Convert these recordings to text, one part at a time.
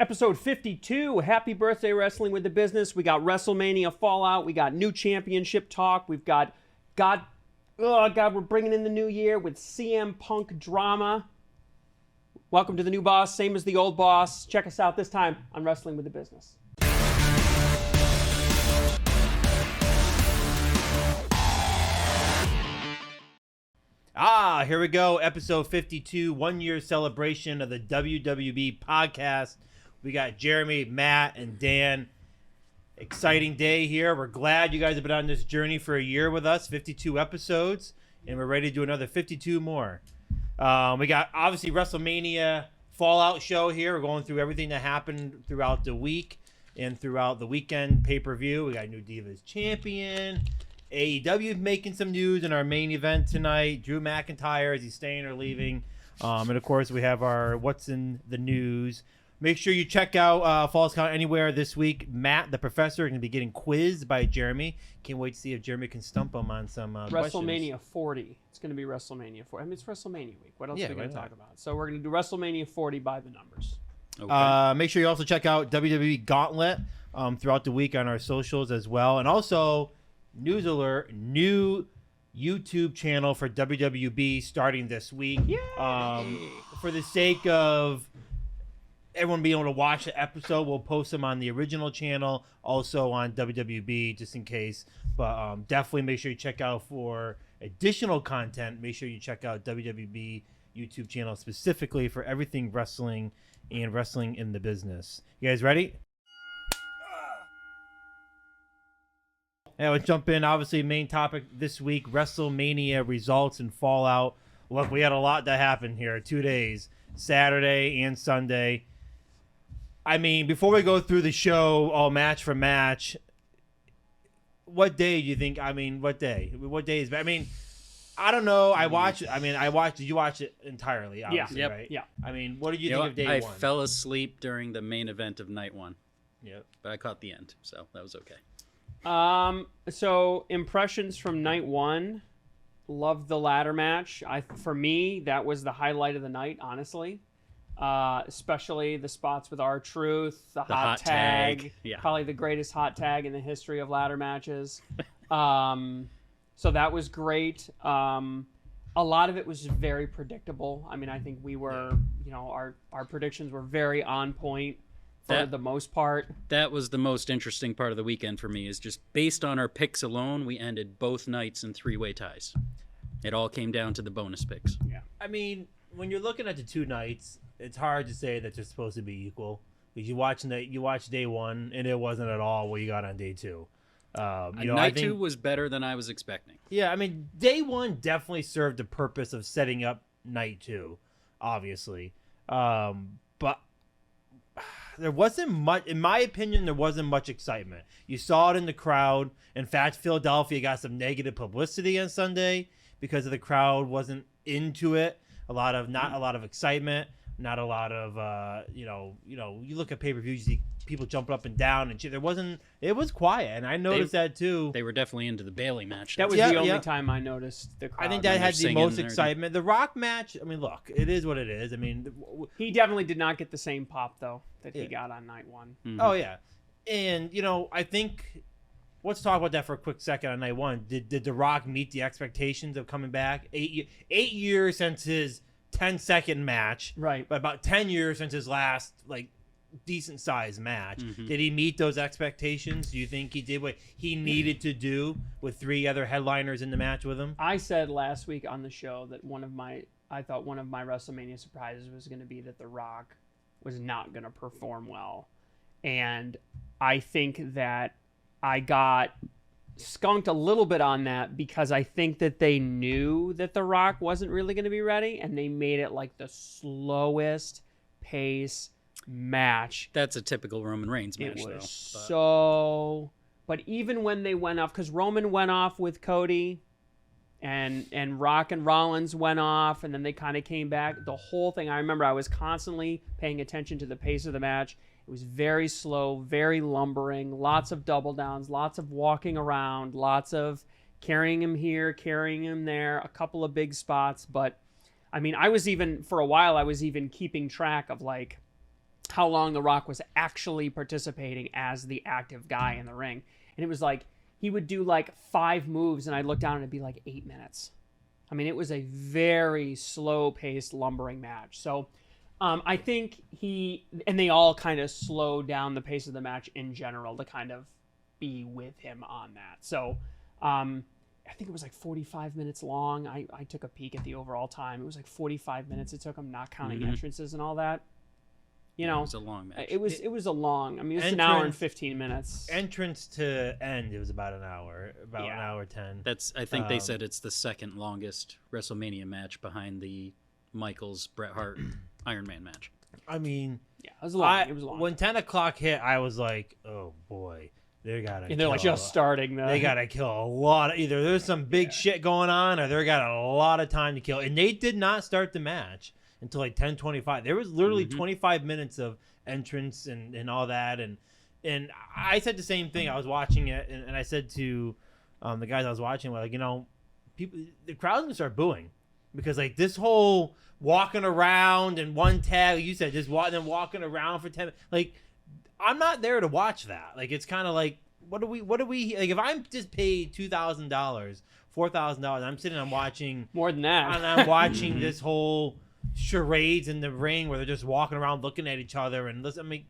Episode 52, happy birthday Wrestling with the Business. We got WrestleMania Fallout. We got new championship talk. We've got, we're bringing in the new year with CM Punk drama. Welcome to the new boss, same as the old boss. Check us out this time on Wrestling with the Business. Here we go. Episode 52, 1 year celebration of the WWB podcast. We got Jeremy, Matt, and Dan. Exciting day here. We're glad you guys have been on this journey for a year with us, 52 episodes, and we're ready to do another 52 more. We got, obviously, WrestleMania Fallout show here. We're going through everything that happened throughout the week and throughout the weekend pay-per-view. We got a new Divas champion. AEW making some news in our main event tonight. Drew McIntyre, is he staying or leaving? And, of course, we have our What's in the News. Make sure you check out Falls Count Anywhere this week. Matt, the professor, is going to be getting quizzed by Jeremy. Can't wait to see if Jeremy can stump him on some WrestleMania questions. 40. It's going to be WrestleMania 40. I mean, it's WrestleMania week. What else are we going to talk about? So we're going to do WrestleMania 40 by the numbers. Okay. Make sure you also check out WWE Gauntlet throughout the week on our socials as well. And also, news alert, new YouTube channel for WWB starting this week. For the sake of everyone being able to watch the episode, we'll post them on the original channel, also on WWB, just in case. But definitely make sure you check out for additional content. Make sure you check out WWB YouTube channel specifically for everything wrestling and wrestling in the business. You guys ready? Yeah, let's jump in. Obviously, main topic this week, WrestleMania results and Fallout. Look, we had a lot that happened here. 2 days, Saturday and Sunday. I mean, before we go through the show, all match for match, what day do you think? I mean, what day? What day is? I mean, I don't know. I watched. Did you watch it entirely? Obviously, yeah. right? Yeah. I mean, what did you think of day one? I fell asleep during the main event of night one. Yep. But I caught the end, so that was okay. So impressions from night one. Loved the ladder match. For me, that was the highlight of the night, honestly. Especially the spots with R-Truth, the hot tag. Yeah. Probably the greatest hot tag in the history of ladder matches. So that was great. A lot of it was very predictable. I mean, I think we were, our predictions were very on point for the most part. That was the most interesting part of the weekend for me, is just based on our picks alone, we ended both nights in three-way ties. It all came down to the bonus picks. Yeah. I mean, when you're looking at the two nights, it's hard to say that they're supposed to be equal. Because you watch day one, and it wasn't at all what you got on day two. Night two was better than I was expecting. Yeah, I mean, day one definitely served the purpose of setting up night two, obviously. But there wasn't much, in my opinion, there wasn't much excitement. You saw it in the crowd. In fact, Philadelphia got some negative publicity on Sunday because of the crowd wasn't into it. Not a lot of excitement, not a lot of you look at pay-per-views, you see people jumping up and down and shit. It was quiet, and I noticed that too. They were definitely into the Bailey match. That was the only time I noticed the crowd. I think that had the most excitement. The Rock match, I mean, look, it is what it is. I mean, he definitely did not get the same pop though that he got on night one. Mm-hmm. Oh yeah, and I think let's talk about that for a quick second on night one. Did The Rock meet the expectations of coming back? 8 years since his 10-second match, right? But about 10 years since his last decent sized match. Mm-hmm. Did he meet those expectations? Do you think he did what he needed to do with three other headliners in the match with him? I said last week on the show that I thought one of my WrestleMania surprises was going to be that The Rock was not going to perform well. And I think that I got skunked a little bit on that because I think that they knew that The Rock wasn't really going to be ready, and they made it like the slowest pace match. That's a typical Roman Reigns match, But even when they went off, because Roman went off with Cody, and Rock and Rollins went off, and then they kind of came back. The whole thing, I remember I was constantly paying attention to the pace of the match. It was very slow, very lumbering, lots of double downs, lots of walking around, lots of carrying him here, carrying him there, a couple of big spots. But, I mean, for a while, I was even keeping track of, how long The Rock was actually participating as the active guy in the ring. And it was like, he would do like 5 moves, and I'd look down and it'd be like 8 minutes. I mean, it was a very slow-paced, lumbering match. So I think and they all kind of slowed down the pace of the match in general to kind of be with him on that. So I think it was like 45 minutes long. I took a peek at the overall time. It was like 45 minutes it took him, not counting entrances and all that. You know, it was a long match. It was a long. I mean, it was an hour and 15 minutes. Entrance to end, it was about an hour, an hour 10. I think they said it's the second longest WrestleMania match behind the Michaels Bret Hart Iron Man match. I mean, yeah, it was long. It was long. When 10 o'clock hit, I was like, oh boy, they're like just starting. They gotta kill a lot. Either there's some big shit going on, or they got a lot of time to kill. And they did not start the match until like 10:25. There was literally 25 minutes of entrance and all that. And I said the same thing. I was watching it, and I said to the guys I was watching, like, you know, the crowd's gonna start booing because like this whole walking around and one tag, like you said, just walking around for 10. Like, I'm not there to watch that. Like, it's kind of like, what do we like? If I'm just paid $2,000, $4,000, I'm sitting, I'm watching more than that, and I'm watching this whole charades in the ring where they're just walking around looking at each other and listen. I mean,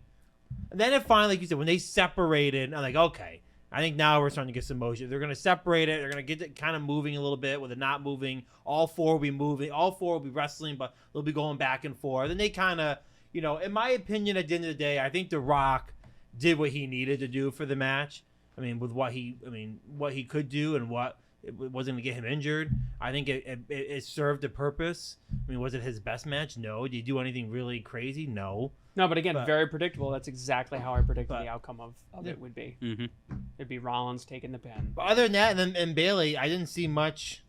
and then it finally, like you said, when they separated, I'm like, okay, I think now we're starting to get some motion. They're going to separate it. They're going to get it kind of moving a little bit with it not moving. All 4 will be moving. All 4 will be wrestling, but they'll be going back and forth. And they kind of, you know, in my opinion, at the end of the day, I think The Rock did what he needed to do for the match. I mean, with what he could do and what it wasn't going to get him injured. I think it served a purpose. I mean, was it his best match? No. Did he do anything really crazy? No. No, but again, very predictable. That's exactly how I predicted the outcome of it would be. Mm-hmm. It'd be Rollins taking the pin. But other than that, and Bailey, I didn't see much.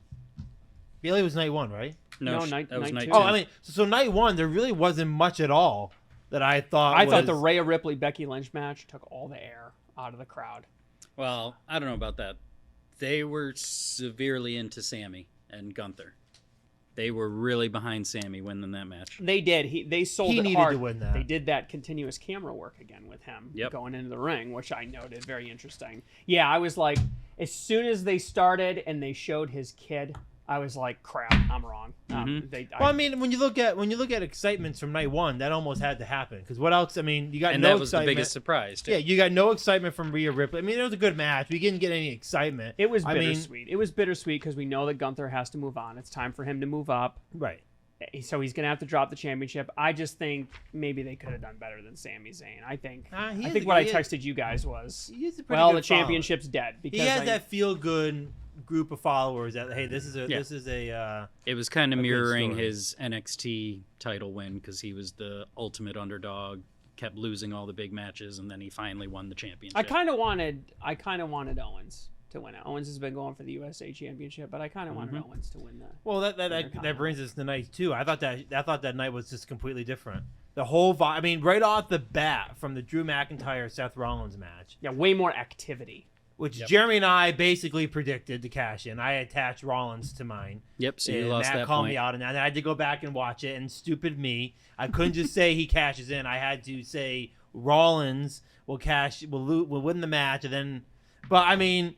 Bailey was night 1, right? No, night that was night 2. Oh, I mean, so night 1, there really wasn't much at all that I thought. I thought the Rhea Ripley Becky Lynch match took all the air out of the crowd. Well, I don't know about that. They were severely into Sammy and Gunther. They were really behind Sammy winning that match. They did. They sold he it needed hard. to win that. They did that continuous camera work again with him going into the ring, which I noted. Very interesting. Yeah, I was like, as soon as they started and they showed his kid, I was like, crap, I'm wrong. I mean, when you look at excitements from night 1, that almost had to happen because what else? I mean, you got and no that was excitement. the biggest surprise. Too. Yeah, you got no excitement from Rhea Ripley. I mean, it was a good match. We didn't get any excitement. It was bittersweet. It was bittersweet because we know that Gunther has to move on. It's time for him to move up. Right. So he's gonna have to drop the championship. I just think maybe they could have done better than Sami Zayn. I think what I texted you guys was, the championship's dead because he has that feel good group of followers that this is a it was kind of mirroring his NXT title win because he was the ultimate underdog, kept losing all the big matches, and then he finally won the championship. I kind of wanted Owens to win it. Owens has been going for the USA Championship, but I kind of wanted Owens to win that. Well, that brings us to night 2. I thought that night was just completely different. The whole I mean, right off the bat from the Drew McIntyre Seth Rollins match. Yeah, way more activity. Which Jeremy and I basically predicted to cash in. I attached Rollins to mine. Yep, so you lost Matt that called point. me out on that. And I had to go back and watch it. And stupid me, I couldn't just say he cashes in. I had to say Rollins will win the match. And then, but I mean,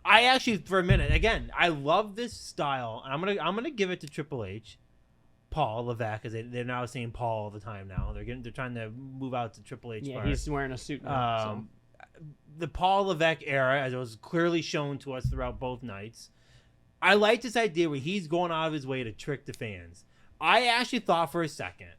I actually for a minute again, I love this style. And I'm gonna give it to Triple H, Paul Levesque, because they're now saying Paul all the time now. They're trying to move out to Triple H. Yeah, part. he's wearing a suit now. The Paul Levesque era, as it was clearly shown to us throughout both nights, I like this idea where he's going out of his way to trick the fans. I actually thought for a second,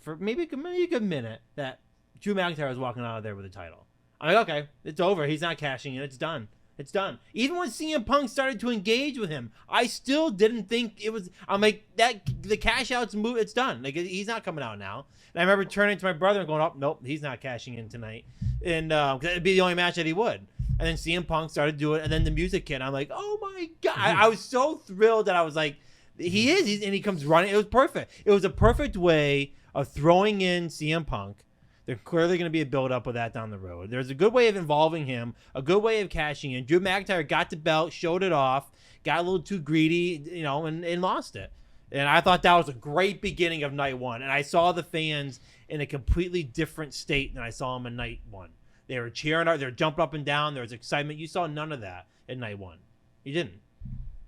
for maybe a good minute, that Drew McIntyre was walking out of there with the title. I'm like, okay, it's over. He's not cashing in. It's done. It's done. Even when CM Punk started to engage with him, I still didn't think it was. I'm like, the cash out's move. It's done. Like, he's not coming out now. And I remember turning to my brother and going, "Oh, nope, he's not cashing in tonight." And because it'd be the only match that he would. And then CM Punk started to do it, and then the music hit. I'm like, "Oh my god!" I was so thrilled that I was like, "He is," and he comes running. It was perfect. It was a perfect way of throwing in CM Punk. There's clearly going to be a build-up with that down the road. There's a good way of involving him, a good way of cashing in. Drew McIntyre got the belt, showed it off, got a little too greedy, and lost it. And I thought that was a great beginning of night 1. And I saw the fans in a completely different state than I saw him in night 1. They were cheering, they were jumping up and down. There was excitement. You saw none of that in night 1. You didn't.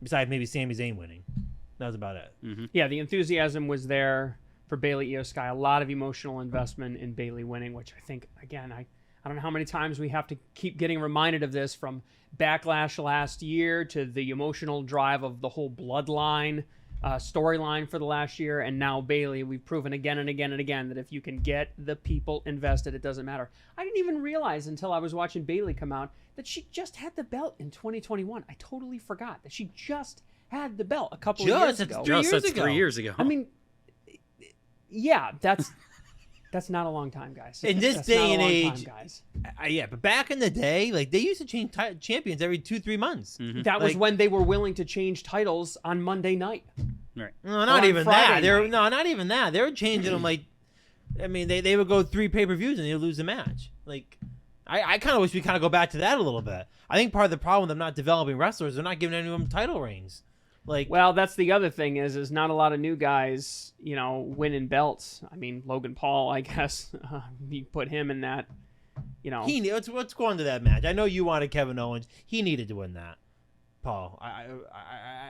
Besides maybe Sami Zayn winning. That was about it. Mm-hmm. Yeah, the enthusiasm was there for Bayley Io Sky. A lot of emotional investment in Bayley winning, which I think, again, I don't know how many times we have to keep getting reminded of this, from Backlash last year to the emotional drive of the whole Bloodline storyline for the last year, and now Bayley. We've proven again and again and again that if you can get the people invested, it doesn't matter. I didn't even realize until I was watching Bayley come out that she just had the belt in 2021. I totally forgot that she just had the belt a couple of years ago. That's 3 years ago. I mean, yeah, that's not a long time, guys. In this That's day not a and long age, time, guys. Yeah, but back in the day, like they used to change champions every 2-3 months. Mm-hmm. That was Like- when they were willing to change titles on Monday night. Right. No, not on even Friday that. night. Not even that. They were changing them like, I mean, they would go 3 pay-per-views and they would lose the match. Like, I kind of wish we kind of go back to that a little bit. I think part of the problem with them not developing wrestlers, they're not giving any of them title reigns. Like, Well, that's the other thing is not a lot of new guys, winning belts. I mean, Logan Paul, I guess, you put him in that, let's go on to that match. I know you wanted Kevin Owens. He needed to win that. Paul,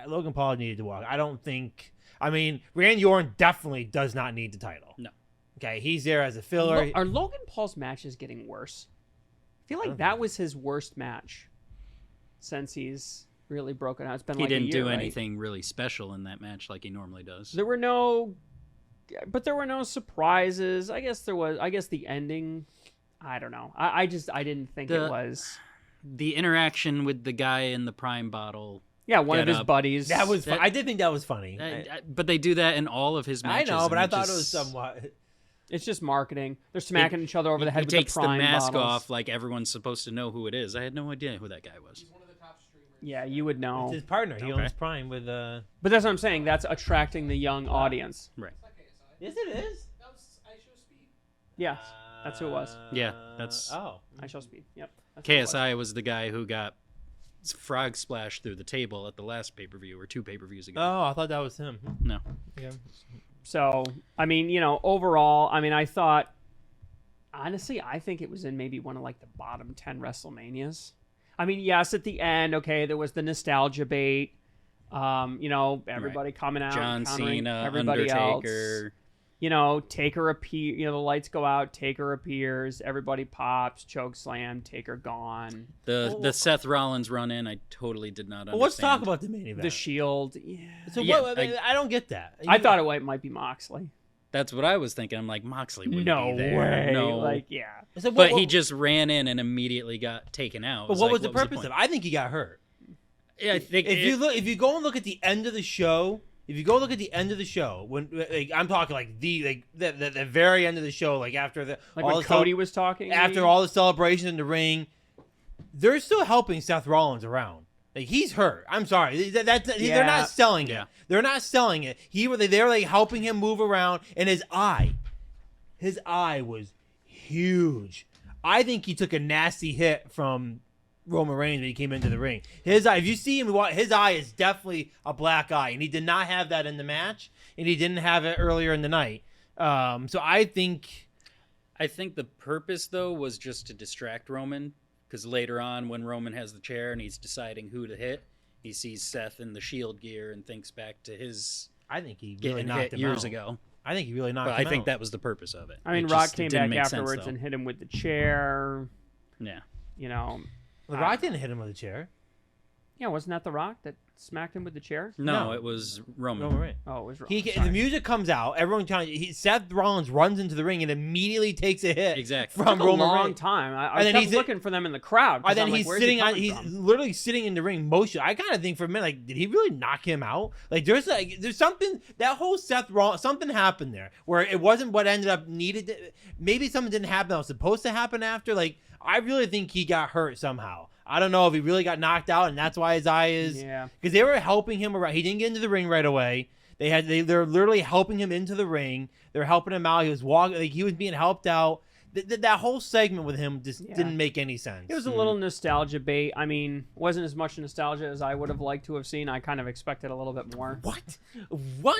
Logan Paul needed to walk. I don't think. I mean, Randy Orton definitely does not need the title. No. Okay, he's there as a filler. Are Logan Paul's matches getting worse? I feel like that was his worst match since he's really broken out. It's been He like a didn't year, do right? anything really special in that match like he normally does. There were no surprises. I guess the ending, I don't know. I didn't think it was. The interaction with the guy in the Prime bottle. Yeah, one of Get his up. buddies. That was. I did think that was funny. But they do that in all of his I matches. know, but and I thought it just- was somewhat. It's just marketing. They're smacking each other over the head He with takes the Prime mask bottles. off like everyone's supposed to know who it is. I had no idea who that guy was. Yeah, you would know. It's his partner. He Okay. owns Prime with. But that's what I'm saying. That's attracting the young audience. Right. Yes, it is. Yes, that's who it was. Yeah, that's- Oh. I Shall Speed. Yep. that's who it was. KSI was the guy who got frog splashed through the table at the last pay-per-view or 2 pay-per-views ago. Oh, I thought that was him. No. Yeah. So, I mean, overall, I mean, I thought, honestly, I think it was in maybe one of like the bottom 10 WrestleManias. I mean, yes, at the end, okay, there was the nostalgia bait. Everybody coming out, John countering Cena, everybody Undertaker. else. Taker appear. The lights go out. Taker appears. Everybody pops. Choke slam. Taker gone. The Seth Rollins run in, I totally did not understand. Well, let's talk about the main event. The Shield. Yeah. So Yeah, what? I don't get that. I thought it might be Moxley. That's what I was thinking. I'm like, Moxley wouldn't No be there. way. No. Like, yeah. So But he just ran in and immediately got taken out. But what was the like, purpose of point? it? I think he got hurt. Yeah, I think If you go and look at the end of the show, when like, I'm talking like the very end of the show, like after the Like all when the Cody was talking. after all the celebrations in the ring, they're still helping Seth Rollins around. Like he's hurt. I'm sorry. They're not selling it. Yeah. They're not selling it. They're like helping him move around, and his eye was huge. I think he took a nasty hit from Roman Reigns when he came into the ring. His eye, if you see him, his eye is definitely a black eye, and he did not have that in the match, and he didn't have it earlier in the night. So I think the purpose though was just to distract Roman, because later on when Roman has the chair and he's deciding who to hit, he sees Seth in the Shield gear and thinks back to his I think he really getting knocked hit him years out. ago. I think he really knocked But him I think out. that was the purpose of it. I mean, It Rock just came didn't back make sense, afterwards though. and hit him with the chair. Yeah. The Rock didn't hit him with a chair. Yeah, wasn't that The Rock that smacked him with the chair? No, No. it was Roman. Roman Reigns. Oh, it was Rock. The music comes out. Everyone Seth Rollins runs into the ring and immediately takes a hit Exactly. from It took a Roman long Reigns. time. I And then kept he's- looking for them in the crowd. 'cause And then I'm like, he's where's sitting he on. coming He's from? literally sitting in the ring motion. I kind of think for a minute, like, did he really knock him out? Like, there's something that whole Seth Rollins. Something happened there where it wasn't what ended up needed. Maybe something didn't happen that was supposed to happen after. Like, I really think he got hurt somehow. I don't know if he really got knocked out, and that's why his eye is. Yeah. Because they were helping him around. He didn't get into the ring right away. They're literally helping him into the ring. They're helping him out. He was walking. Like, he was being helped out. That whole segment with him just didn't make any sense. It was a little nostalgia bait. I mean, wasn't as much nostalgia as I would have liked to have seen. I kind of expected a little bit more. What? Well,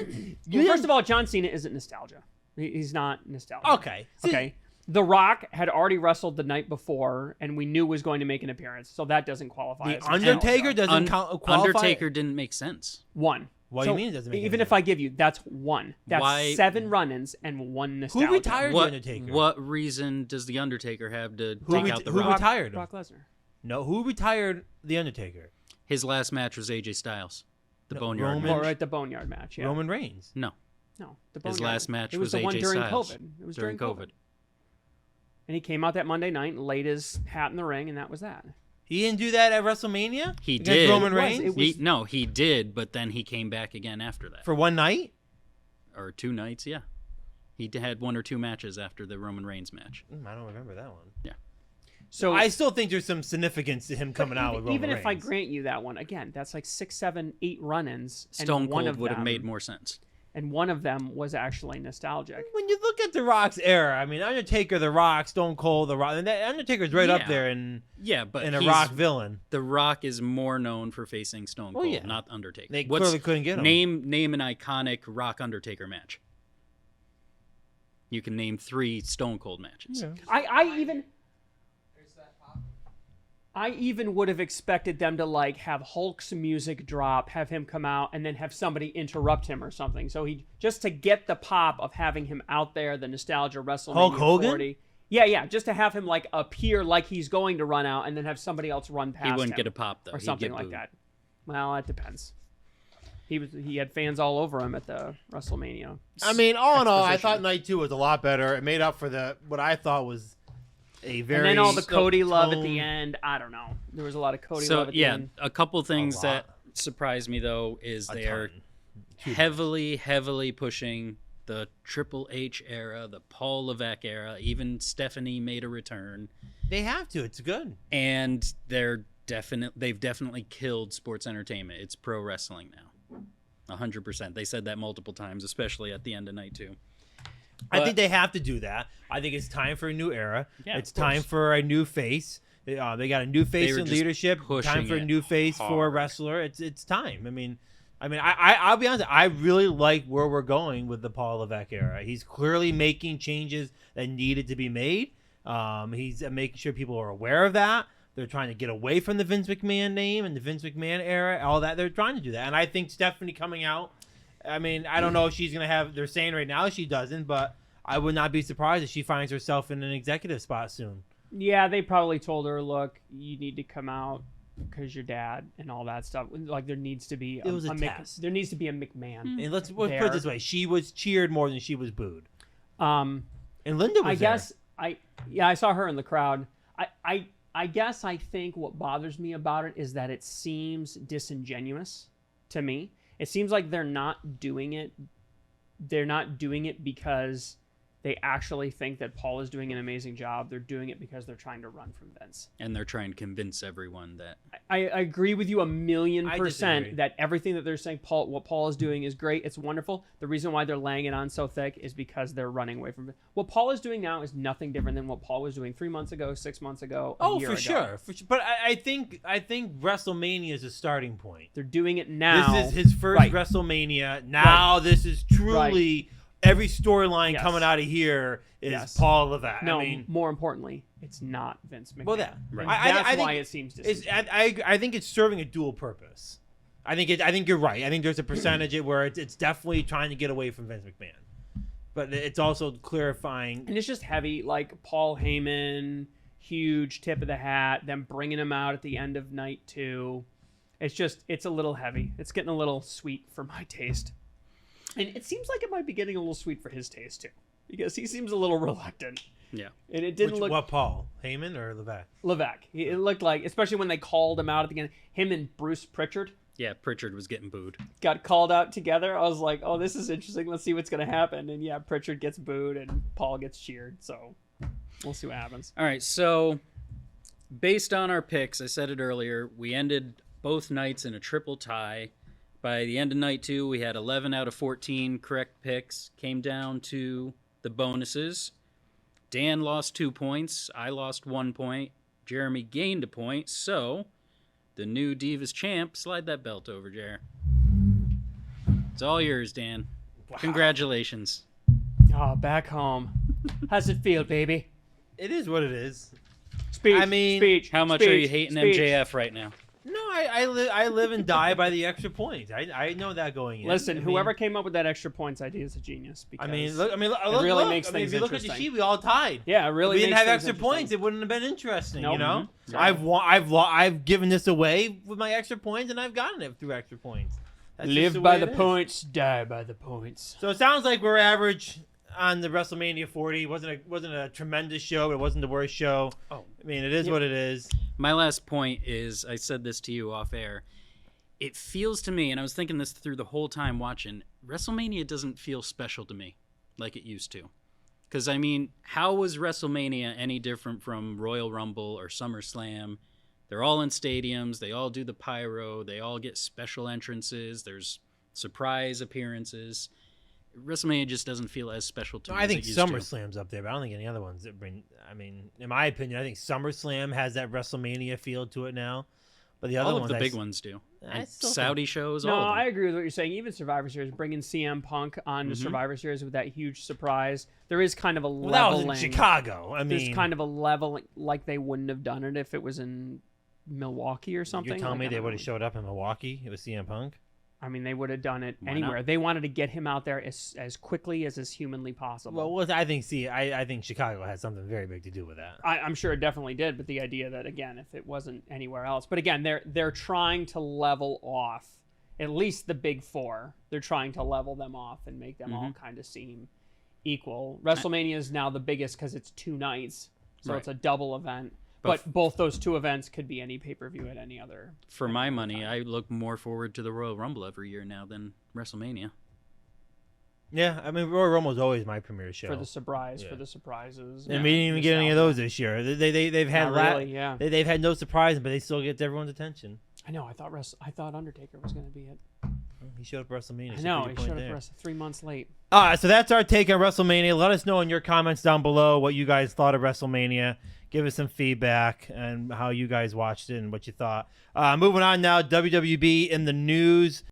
first of all, John Cena isn't nostalgia. He's not nostalgic. Okay. See, Okay. The Rock had already wrestled the night before, and we knew was going to make an appearance, so that doesn't qualify. The as Undertaker doesn't qualify. Undertaker didn't make sense. One. What do you mean it doesn't make Even sense? if I give you, that's one. That's 7 run-ins and 1 nostalgia. Who retired the Undertaker? What reason does the Undertaker have to take out the who Rock? retired him? Brock Lesnar. No, who retired the Undertaker? His last match was AJ Styles, the No, Boneyard Roman- match. Or at the Boneyard match, yeah. Roman Reigns. No, No, the his Boneyard. last match It was was the one AJ during Styles. COVID. It was during COVID. And he came out that Monday night and laid his hat in the ring, and that was that. He didn't do that at WrestleMania? He Against did. Roman It was. Reigns? It was- No, he did, but then he came back again after that. For one night? Or 2 nights, yeah. He had 1 or 2 matches after the Roman Reigns match. I don't remember that one. Yeah. So I still think there's some significance to him coming out with Roman even Reigns. if I grant you that one, again, that's like 6, 7, 8 run-ins. Stone and one Cold of would have them- made more sense. And one of them was actually nostalgic. When you look at The Rock's era, I mean, Undertaker, The Rock, Stone Cold, The Rock, and that Undertaker's right up Yeah. there in Yeah, but a he's- Rock villain. The Rock is more known for facing Stone Well, Cold, yeah. not Undertaker. They clearly couldn't get him. Name an iconic Rock Undertaker match. You can name 3 Stone Cold matches. Yeah. I even would have expected them to like have Hulk's music drop, have him come out, and then have somebody interrupt him or something. So he just to get the pop of having him out there, the nostalgia WrestleMania Hulk Hogan? 40. Yeah, just to have him like appear like he's going to run out, and then have somebody else run past He him. wouldn't get a pop though. or He'd something get like booed. that. Well, it depends. He had fans all over him at the WrestleMania. I mean, all in all, I Exposition. thought night 2 was a lot better. It made up for what I thought was a very. And then all the Cody love at tone- the end. I don't know. There was a lot of Cody So love at the yeah, end. a couple things lot. that surprise me though is A they're ton. heavily pushing the Triple H era, the Paul Levesque era. Even Stephanie made a return, They have to. It's good. and they've definitely killed sports entertainment. It's pro wrestling now, 100%. They said that multiple times, especially at the end of night 2. I But- think they have to do that. I think it's time for a new era. Yeah, It's of course. time for a new face. They got a new face were in just leadership. pushing Time for a it new face for a hard. wrestler. It's time. I'll be honest. I really like where we're going with the Paul Levesque era. He's clearly making changes that needed to be made. He's making sure people are aware of that. They're trying to get away from the Vince McMahon name and the Vince McMahon era. All that they're trying to do that. And I think Stephanie coming out. I mean, I don't know if she's gonna have. They're saying right now she doesn't, but I would not be surprised if she finds herself in an executive spot soon. Yeah, they probably told her, look, you need to come out because your dad and all that stuff. Like there needs to be It was a test. there needs to be a McMahon. And let's put There. it this way: she was cheered more than she was booed. And Linda was I there. guess I saw her in the crowd. I guess I think what bothers me about it is that it seems disingenuous to me. It seems like they're not doing it. They're not doing it because they actually think that Paul is doing an amazing job. They're doing it because they're trying to run from Vince. And they're trying to convince everyone that I agree with you 1,000,000% disagree. that everything that they're saying what Paul is doing is great. It's wonderful. The reason why they're laying it on so thick is because they're running away from it. What Paul is doing now is nothing different than what Paul was doing 3 months ago, 6 months ago, a year for ago. sure, for sure. But I think WrestleMania is a starting point. They're doing it now. This is his first Right. WrestleMania. Now this is truly every storyline Yes. coming out of here is Yes. Paul Levesque. No, I mean, more importantly, it's not Vince McMahon. well, that Right. That's I why think it seems it's, disingenuous. I think it's serving a dual purpose. I think you're right. I think there's a percentage where it's definitely trying to get away from Vince McMahon, but it's also clarifying. And it's just heavy, like Paul Heyman, huge tip of the hat, them bringing him out at the end of night 2. It's a little heavy. It's getting a little sweet for my taste. And it seems like it might be getting a little sweet for his taste too, because he seems a little reluctant. yeah. And it didn't look What Paul Heyman or Levesque? Levesque. It looked like, especially when they called him out at the end, him and Bruce Pritchard Yeah, Pritchard was getting booed. got called out together. I was like, oh, this is interesting. Let's see what's going to happen. And yeah, Pritchard gets booed and Paul gets cheered. So we'll see what happens. All right, so based on our picks, I said it earlier, we ended both nights in a triple tie. By the end of night 2, we had 11 out of 14 correct picks. Came down to the bonuses. Dan lost 2 points. I lost 1 point. Jeremy gained a point. So, the new Divas champ, slide that belt over, Jer. It's all yours, Dan. Wow. Congratulations. Oh, back home. How's it feel, baby? It is what it is. Speech. I mean, speech. How much speech, are you hating speech. MJF right now? No, I live and die by the extra points. I know that going in. Listen, I mean, whoever came up with that extra points idea is a genius. Because look, really makes I mean, things if you look at the interesting. sheet, we all tied. Yeah, it really If we didn't makes have things extra interesting. points, it wouldn't have been interesting. Nope. You know, Mhm. I've given this away with my extra points, and I've gotten it through extra points. That's just Live by way the it is. points, die by the points. So it sounds like we're average on the WrestleMania 40. It wasn't a tremendous show, but it wasn't the worst show. Oh. I mean, it is what it is. My last point is, I said this to you off air. It feels to me, and I was thinking this through the whole time watching, WrestleMania doesn't feel special to me like it used to. Because, I mean, how was WrestleMania any different from Royal Rumble or SummerSlam? They're all in stadiums. They all do the pyro. They all get special entrances. There's surprise appearances. WrestleMania just doesn't feel as special to me I as think it used to. SummerSlam's up there, but I don't think any other ones that bring. I mean, in my opinion, I think SummerSlam has that WrestleMania feel to it now. But the other All of ones, the big ones do. I And still Saudi shows, No, all of them. I agree with what you're saying. Even Survivor Series, bringing CM Punk on to Survivor Series with that huge surprise, there is kind of a Well, that was leveling. in Chicago. I mean, There's kind of a level like they wouldn't have done it if it was in Milwaukee or something. you're telling Like, me I they don't would have know. showed up in Milwaukee? It was CM Punk. I mean, they would have done it Why anywhere. not? They wanted to get him out there as quickly as is humanly possible. Well, I think Chicago had something very big to do with that. I'm sure it definitely did, but the idea that, again, if it wasn't anywhere else, but again, they're trying to level off at least the big four. They're trying to level them off and make them all kind of seem equal. WrestleMania is now the biggest because it's 2 nights, so Right. it's a double event. But both those 2 events could be any pay-per-view at any other. For my money, I look more forward to the Royal Rumble every year now than WrestleMania. Yeah, I mean, Royal Rumble's always my premiere show. For the surprise, Yeah. for the surprises. And we didn't even get any of those this year. They've had Not really, yeah. they've had no surprises, but they still get everyone's attention. I know. I thought Undertaker was going to be it. He showed up at WrestleMania. I so know. pretty He point showed up there. for us 3 months late. All right, so that's our take on WrestleMania. Let us know in your comments down below what you guys thought of WrestleMania. Give us some feedback and how you guys watched it and what you thought. Moving on now, WWB in the news.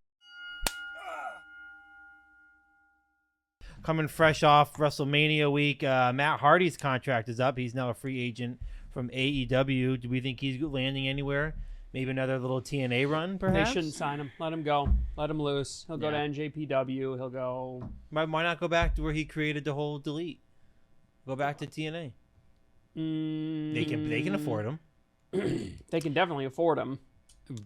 Coming fresh off WrestleMania week, Matt Hardy's contract is up. He's now a free agent from AEW. Do we think he's landing anywhere? Maybe another little TNA run, perhaps? They shouldn't sign him. Let him go. Let him loose. He'll go to Yeah. NJPW. He'll go. Why not go back to where he created the whole delete? Go back to TNA. They can afford him. They can definitely afford him.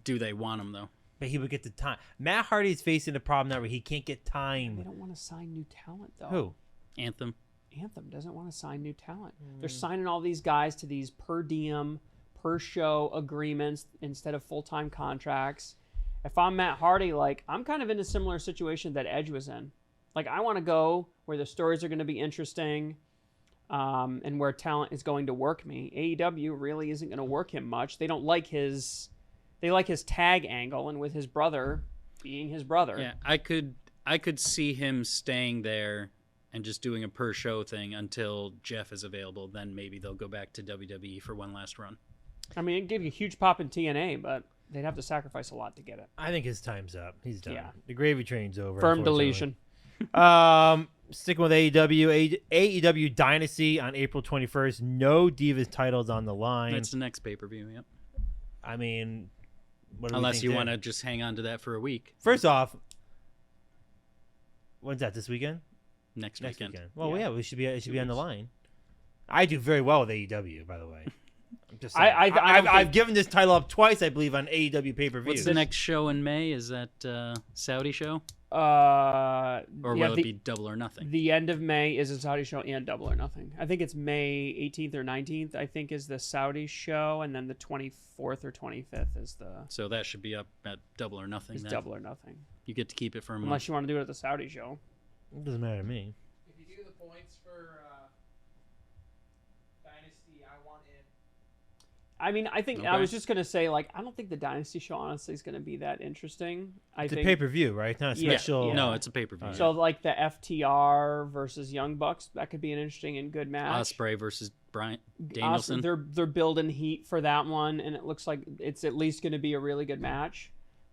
Do they want him, though? But he would get the time. Matt Hardy's facing a problem now where he can't get They time. don't want to sign new talent though. Who? Anthem. Anthem doesn't want to sign new talent. They're signing all these guys to these per diem, per show agreements instead of full-time contracts. If I'm Matt Hardy, like, I'm kind of in a similar situation that Edge was in. Like, I want to go where the stories are going to be interesting, and where talent is going to work me. AEW really isn't going to work him much. They don't like his tag angle, and with his brother being his brother. Yeah, I could see him staying there and just doing a per show thing until Jeff is available. Then maybe they'll go back to WWE for one last run. I mean, it'd give you a huge pop in TNA, but they'd have to sacrifice a lot to get it. I think his time's up. He's done. Yeah. The gravy train's over. Firm unfortunately. deletion. Sticking with AEW Dynasty on April 21st. No Divas titles on the line. That's the next pay-per-view, yep. I mean, what do we Unless think you there? want to just hang on to that for a week. First off, when's that? This weekend? Next Next weekend. weekend. Well, Yeah. yeah, it should be on the weeks. line. I do very well with AEW, by the way. I'm just I- saying. I don't I've think- given this title up twice, I believe, on AEW pay-per-view. What's the next show in May? Is that Saudi show? Or Or will it be Double or Nothing? The end of May is a Saudi show and Double or Nothing. I think it's May 18th or 19th, I think, is the Saudi show, and then the 24th or 25th is the So that should be up at Double or Nothing. is then. Double or Nothing. You get to keep it for a month. Unless you want to do it at the Saudi show. It doesn't matter to me. If you do the points for Dynasty, I want in. I mean, I think I Okay. was just gonna say, like, I don't think the Dynasty show honestly is gonna be that interesting. I It's a think pay-per-view, right? Not a Yeah, special. yeah. No, it's a pay-per-view. so. Like the FTR versus Young Bucks, that could be an interesting and good match. Ospreay versus Brian Osprey, Danielson. they're building heat for that one, and it looks like it's at least going to be a really good match.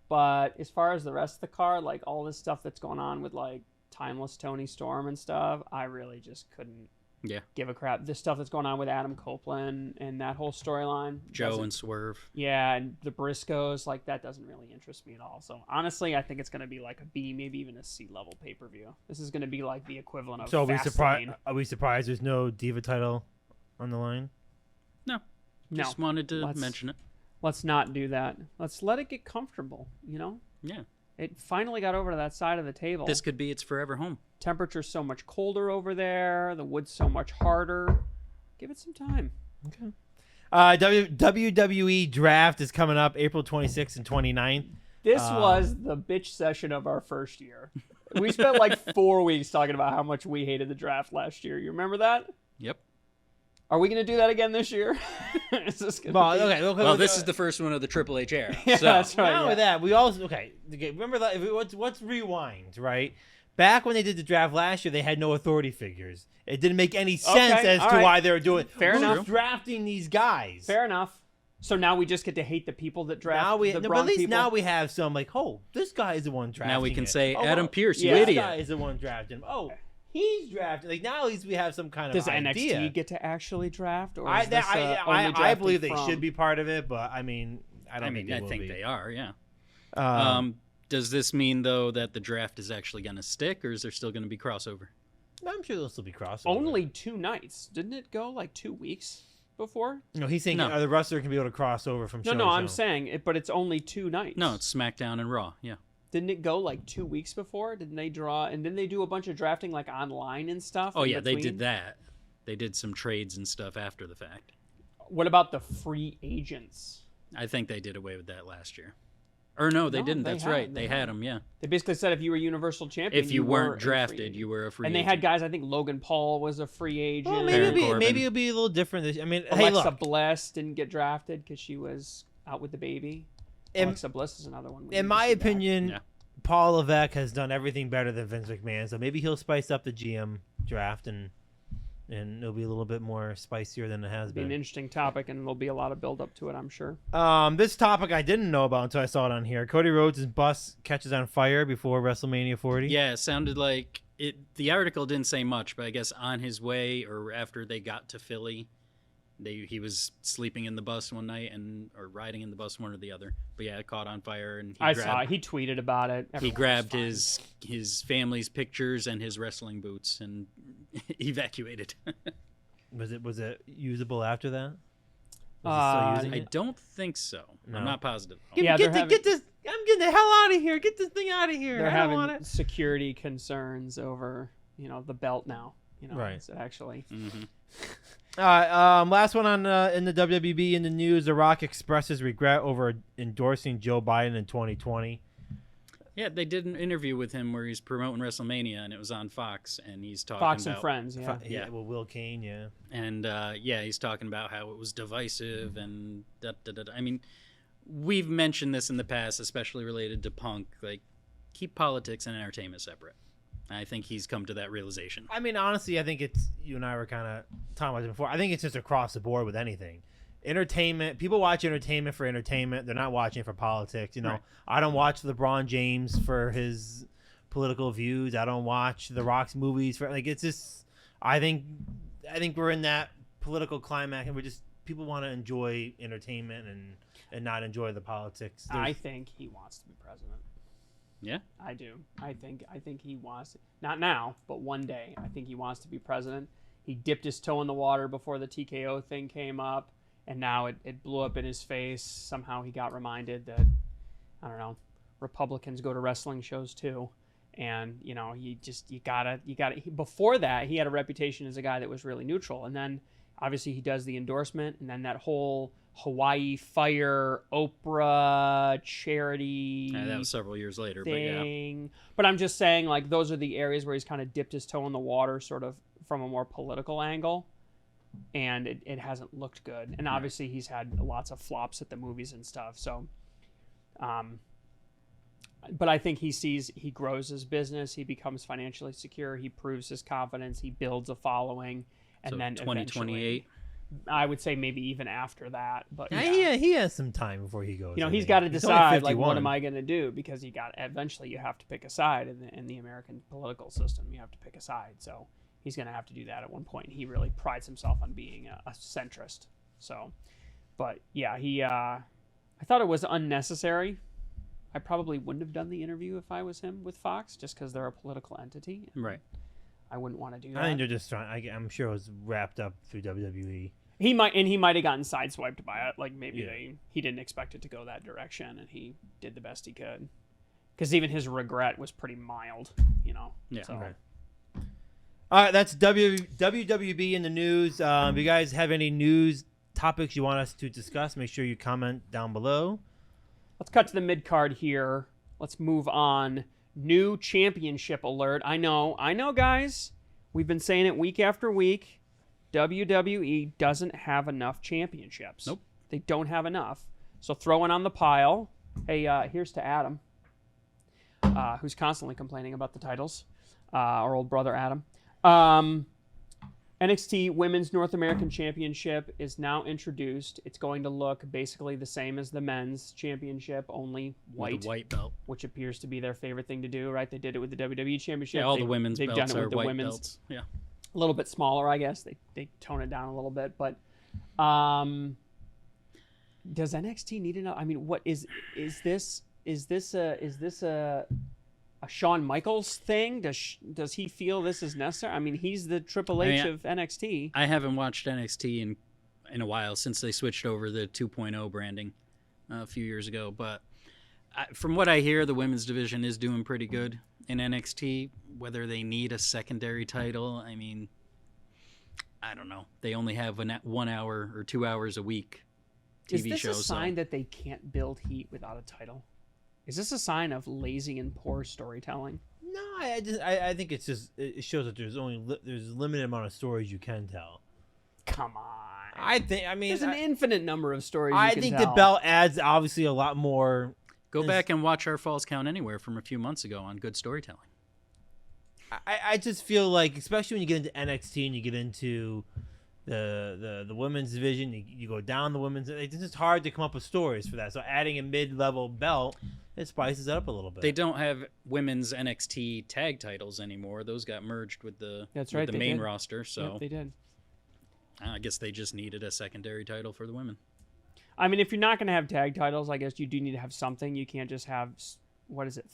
But as far as the rest of the card, like all this stuff that's going on with like Timeless Tony Storm and stuff, I really just couldn't Yeah. give a crap. The stuff that's going on with Adam Copeland and that whole storyline. Joe doesn't- and Swerve. Yeah, and the Briscoes, like, that doesn't really interest me at all. So, honestly, I think it's going to be like a B, maybe even a C level pay-per-view. This is going to be like the equivalent of So Fastlane. are we surprised there's no Diva title on the line? No. No, Just wanted to let's- mention it. let's not do that. Let's let it get comfortable, you know? Yeah. It finally got over to that side of the table. This could be its forever home. Temperature's so much colder over there. The wood's so much harder. Give it some time. Okay. WWE Draft is coming up April 26th and 29th. This was the bitch session of our first year. We spent like 4 weeks talking about how much we hated the draft last year. You remember that? Yep. Are we going to do that again this year? Is this gonna Well, be... okay. Well, this is the first one of the Triple H era. Yeah, so. that's right. Not only Yeah. that, we also remember that. Let's rewind, right? Back when they did the draft last year, they had no authority figures. It didn't make any sense Okay, as all to right. why they were doing. Fair Who's enough. drafting these guys? Fair enough. So now we just get to hate the people that draft Now the but at wrong least people? now we have some like, oh, this guy is the one drafting. Now we can it. say, Oh, Adam well, Pearce, you yeah, this idiot. guy is the one drafting him. Oh, he's drafting. Like now, at least we have some kind Does of NXT idea. get to actually draft? Or I, is this, only I drafting believe they from- should be part of it, but I mean, I don't I mean, think I they will think be. they are, yeah. Um, Does this mean, though, that the draft is actually going to stick, or is there still going to be crossover? I'm sure there'll still be crossover. Only 2 nights. Didn't it go like 2 weeks before? No, he's saying No. the wrestler can be able to cross over from show No, to I'm show. saying it, but it's only 2 nights. No, it's SmackDown and Raw, yeah. Didn't it go like 2 weeks before? Didn't they draw and didn't they do a bunch of drafting like online and stuff? Oh, in yeah, they between? did that. They did some trades and stuff after the fact. What about the free agents? I think they did away with that last year. Or no, they No, didn't. they That's had- right. they They had. had them, yeah. They basically said if you were Universal Champion, If you were a weren't free drafted, agent. you were a free And they agent. had guys. I think Logan Paul was a free agent. Well, Baron Corbin. maybe it'll be a little different. I mean, hey, Alexa look. Bliss didn't get drafted because she was out with the baby. In- Alexa Bliss is another one. we In need to my see back. opinion, Yeah. Paul Levesque has done everything better than Vince McMahon, so maybe he'll spice up the GM draft and it'll be a little bit more spicier than it has It'll be an been. interesting topic, and there'll be a lot of build up to it, I'm sure. This topic I didn't know about until I saw it on here. Cody Rhodes' bus catches on fire before WrestleMania 40. Yeah, it sounded like it. The article didn't say much, but I guess on his way or after they got to Philly, he was sleeping in the bus one night or riding in the bus, one or the other. But yeah, it caught on fire, and I saw it. He tweeted about it. he Everyone grabbed was fine. his family's pictures and his wrestling boots and evacuated. Was it usable after that? Uh, Was he still I using it? don't think so. No. I'm not positive. Yeah, they're having- get this. I'm getting the hell out of here. Get this thing out of here. They're I don't want having it. security concerns over, the belt now. Right. It's actually. Hmm. Last one on in the WWB in the news. The Rock expresses regret over endorsing Joe Biden in 2020. Yeah, they did an interview with him where he's promoting WrestleMania, and it was on Fox, and he's talking Fox about and Friends, yeah. Yeah. Well, Will Kane, yeah. And he's talking about how it was divisive and I mean, we've mentioned this in the past, especially related to Punk. Like, keep politics and entertainment separate. I think he's come to that realization. I mean, honestly, I think it's you and I were kind of talking about it before. I think it's just across the board with anything. Entertainment. People watch entertainment for entertainment. They're not watching it for politics. Right. I don't watch LeBron James for his political views. I don't watch The Rock's movies for it's just. I think we're in that political climax, and we're just people want to enjoy entertainment and not enjoy the politics. I think he wants to be president. Yeah? I do. I think he wants not now, but one day. I think he wants to be president. He dipped his toe in the water before the TKO thing came up, and now it blew up in his face. Somehow he got reminded that Republicans go to wrestling shows too. And you gotta before that he had a reputation as a guy that was really neutral, and then obviously he does the endorsement, and then that whole Hawaii Fire Oprah charity That was several years later, thing. But I'm just saying, like, those are the areas where he's kind of dipped his toe in the water, sort of from a more political angle, and it hasn't looked good. And obviously he's had lots of flops at the movies and stuff. So, but I think he grows his business, he becomes financially secure, he proves his confidence, he builds a following, and So then 2028. I would say maybe even after that. But Yeah, he has some time before he goes. you know, I he's think. got to He's only decide, like, what 51. am I going to do? Because eventually you have to pick a side in the American political system. You have to pick a side. So he's going to have to do that at one point. He really prides himself on being a centrist. So, but yeah, I thought it was unnecessary. I probably wouldn't have done the interview if I was him with Fox, just because they're a political entity. Right. I wouldn't want to do that. I think they're just trying. I'm sure it was wrapped up through WWE. He might have gotten sideswiped by it. Like maybe Yeah. he didn't expect it to go that direction, and he did the best he could. Because even his regret was pretty mild, you know. Yeah. So. Okay. All right, that's WWB in the news. If you guys have any news topics you want us to discuss, make sure you comment down below. Let's cut to the mid card here. Let's move on. New championship alert. I know, guys. We've been saying it week after week. WWE doesn't have enough championships. Nope. They don't have enough. So throw it on the pile. Hey, here's to Adam, who's constantly complaining about the titles. Our old brother Adam. NXT Women's North American Championship is now introduced. It's going to look basically the same as the men's championship, only white, With a white belt. which appears to be their favorite thing to do, right? They did it with the WWE Championship. Yeah, all the women's they've belts done it are with the white women's. belts. Yeah. A little bit smaller, I guess. They tone it down a little bit, but does NXT need enough? I mean, what is this a Shawn Michaels thing? Does he feel this is necessary? I mean, he's the Triple H of NXT. I haven't watched NXT in a while since they switched over the 2.0 branding a few years ago. But from what I hear, the women's division is doing pretty good in NXT. Whether they need a secondary title, I mean, I don't know. They only have 1 hour or 2 hours a week TV Is this shows. a sign that they can't build heat without a title? Is this a sign of lazy and poor storytelling? No, I think it's just it shows that there's there's a limited amount of stories you can tell. Come on. I mean, There's an infinite number of stories you I can think tell. the belt adds obviously a lot more. Go back and watch our Falls Count Anywhere from a few months ago on good storytelling. I just feel like, especially when you get into NXT and you get into the women's division, you go down the women's. It's just hard to come up with stories for that. So adding a mid-level belt, it spices it up a little bit. They don't have women's NXT tag titles anymore. Those got merged with the they main did. roster. So Yep, they did. I guess they just needed a secondary title for the women. I mean, if you're not going to have tag titles, I guess you do need to have something. You can't just have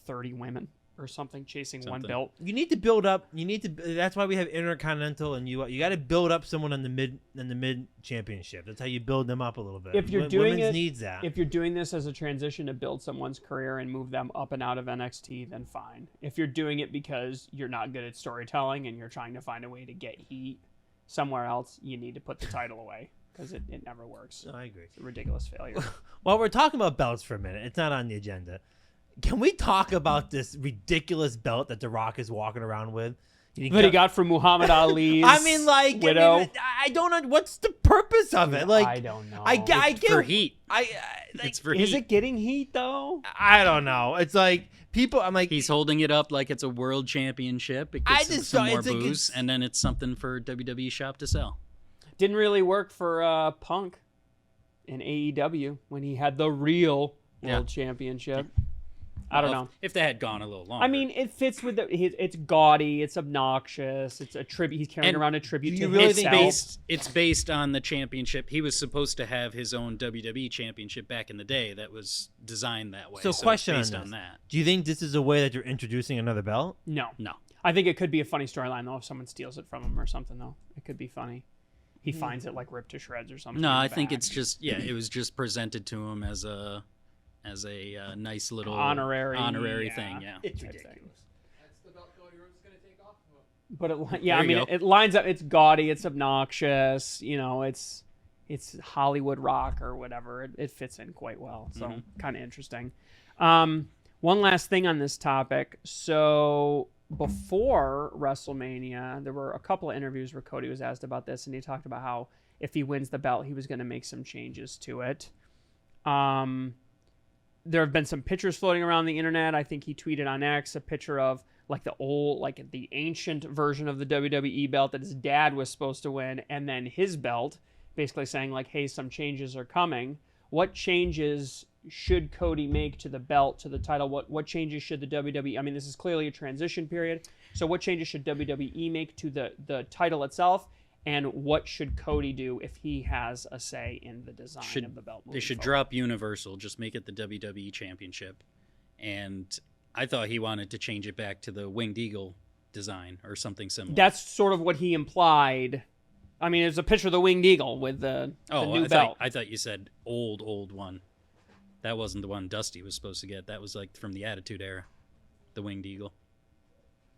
30 women or something chasing one Something. belt. You need to build up. That's why we have Intercontinental, and you got to build up someone in the mid championship. That's how you build them up a little bit. If you're doing women's it, needs that. if you're doing this as a transition to build someone's career and move them up and out of NXT, then fine. If you're doing it because you're not good at storytelling and you're trying to find a way to get heat somewhere else, you need to put the title away because it never works. I agree. It's a ridiculous failure. While we're talking about belts for a minute, it's not on the agenda. Can we talk about this ridiculous belt that The Rock is walking around with? That he got from Muhammad Ali's I mean, like, widow. I don't know what's the purpose of it. Like, I don't know. I get For heat. Like, It's for Is heat. it getting heat though? I don't know. It's like people. I'm like, He's holding it up like it's a world championship. It I gets just some don't- more it's like booze, it's- and then it's something for WWE shop to sell. Didn't really work for Punk in AEW when he had the real world championship. I don't know. If they had gone a little longer. I mean, it fits with it's gaudy, it's obnoxious, it's a tribute. He's carrying And around a tribute do to you really himself. think it's based on the championship. He was supposed to have his own WWE championship back in the day that was designed that way. So it's question based on on this. that. do you think this is a way that you're introducing another belt? No, No. I think it could be a funny storyline though if someone steals it from him or something though. It could be funny. He finds it like ripped to shreds or something. No, in the I think back. it's just it was just presented to him as a nice little Honorary, thing. Yeah. It's Type ridiculous. thing. That's the belt Cody Rhodes is going to take off of him. But I There you mean, go. it lines up. It's gaudy. It's obnoxious. You know, it's Hollywood rock or whatever. It fits in quite well. So kind of interesting. One last thing on this topic. So before WrestleMania, there were a couple of interviews where Cody was asked about this, and he talked about how if he wins the belt, he was going to make some changes to it. There have been some pictures floating around the internet. I think he tweeted on X a picture of the ancient version of the WWE belt that his dad was supposed to win, and then his belt, basically saying like, hey, some changes are coming. What changes should Cody make to the belt, to the title? What changes should the WWE? I mean, this is clearly a transition period. So what changes should WWE make to the title itself? And what should Cody do if he has a say in the design of the belt? They should drop Universal, just make it the WWE Championship. And I thought he wanted to change it back to the Winged Eagle design or something similar. That's sort of what he implied. I mean, there's a picture of the Winged Eagle with the new belt. I thought you said old one. That wasn't the one Dusty was supposed to get. That was like from the Attitude Era, the Winged Eagle.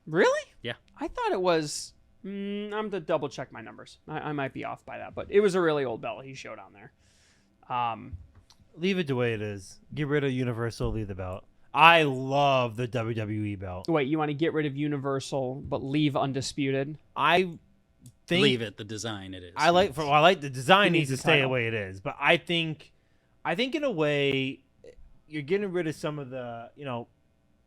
Really? Yeah. I thought it was... I'm going to double check my numbers. I might be off by that, but it was a really old belt he showed on there. Leave it the way it is. Get rid of Universal, leave the belt. I love the WWE belt. Wait, you want to get rid of Universal but leave Undisputed? I think Leave it the design it is. I like the design It needs to needs a stay the title. way it is, but I think in a way you're getting rid of some of the,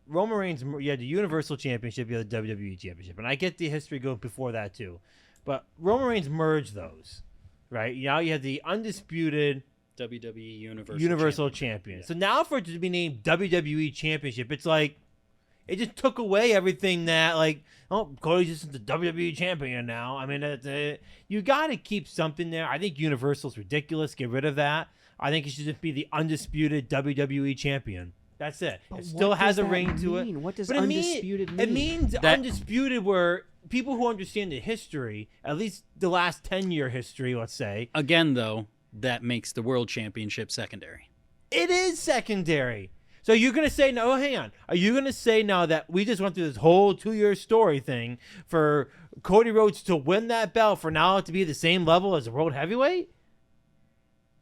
Roman Reigns, you had the Universal Championship, you had the WWE Championship, and I get the history going before that too. But Roman Reigns merged those, right? Now you have the undisputed WWE Universal Champion. Yeah. So now for it to be named WWE Championship, it's like it just took away everything that Cody's just the WWE Champion now. I mean, you got to keep something there. I think Universal's ridiculous. Get rid of that. I think it should just be the undisputed WWE Champion. That's it. But It still has a ring to it. What does But Undisputed mean? It means undisputed where people who understand the history, at least the last 10-year history, let's say. Again, though, that makes the World Championship secondary. It is secondary. So you're going to say, no, hang on. Are you going to say now that we just went through this whole 2-year story thing for Cody Rhodes to win that belt for now to be the same level as the World Heavyweight?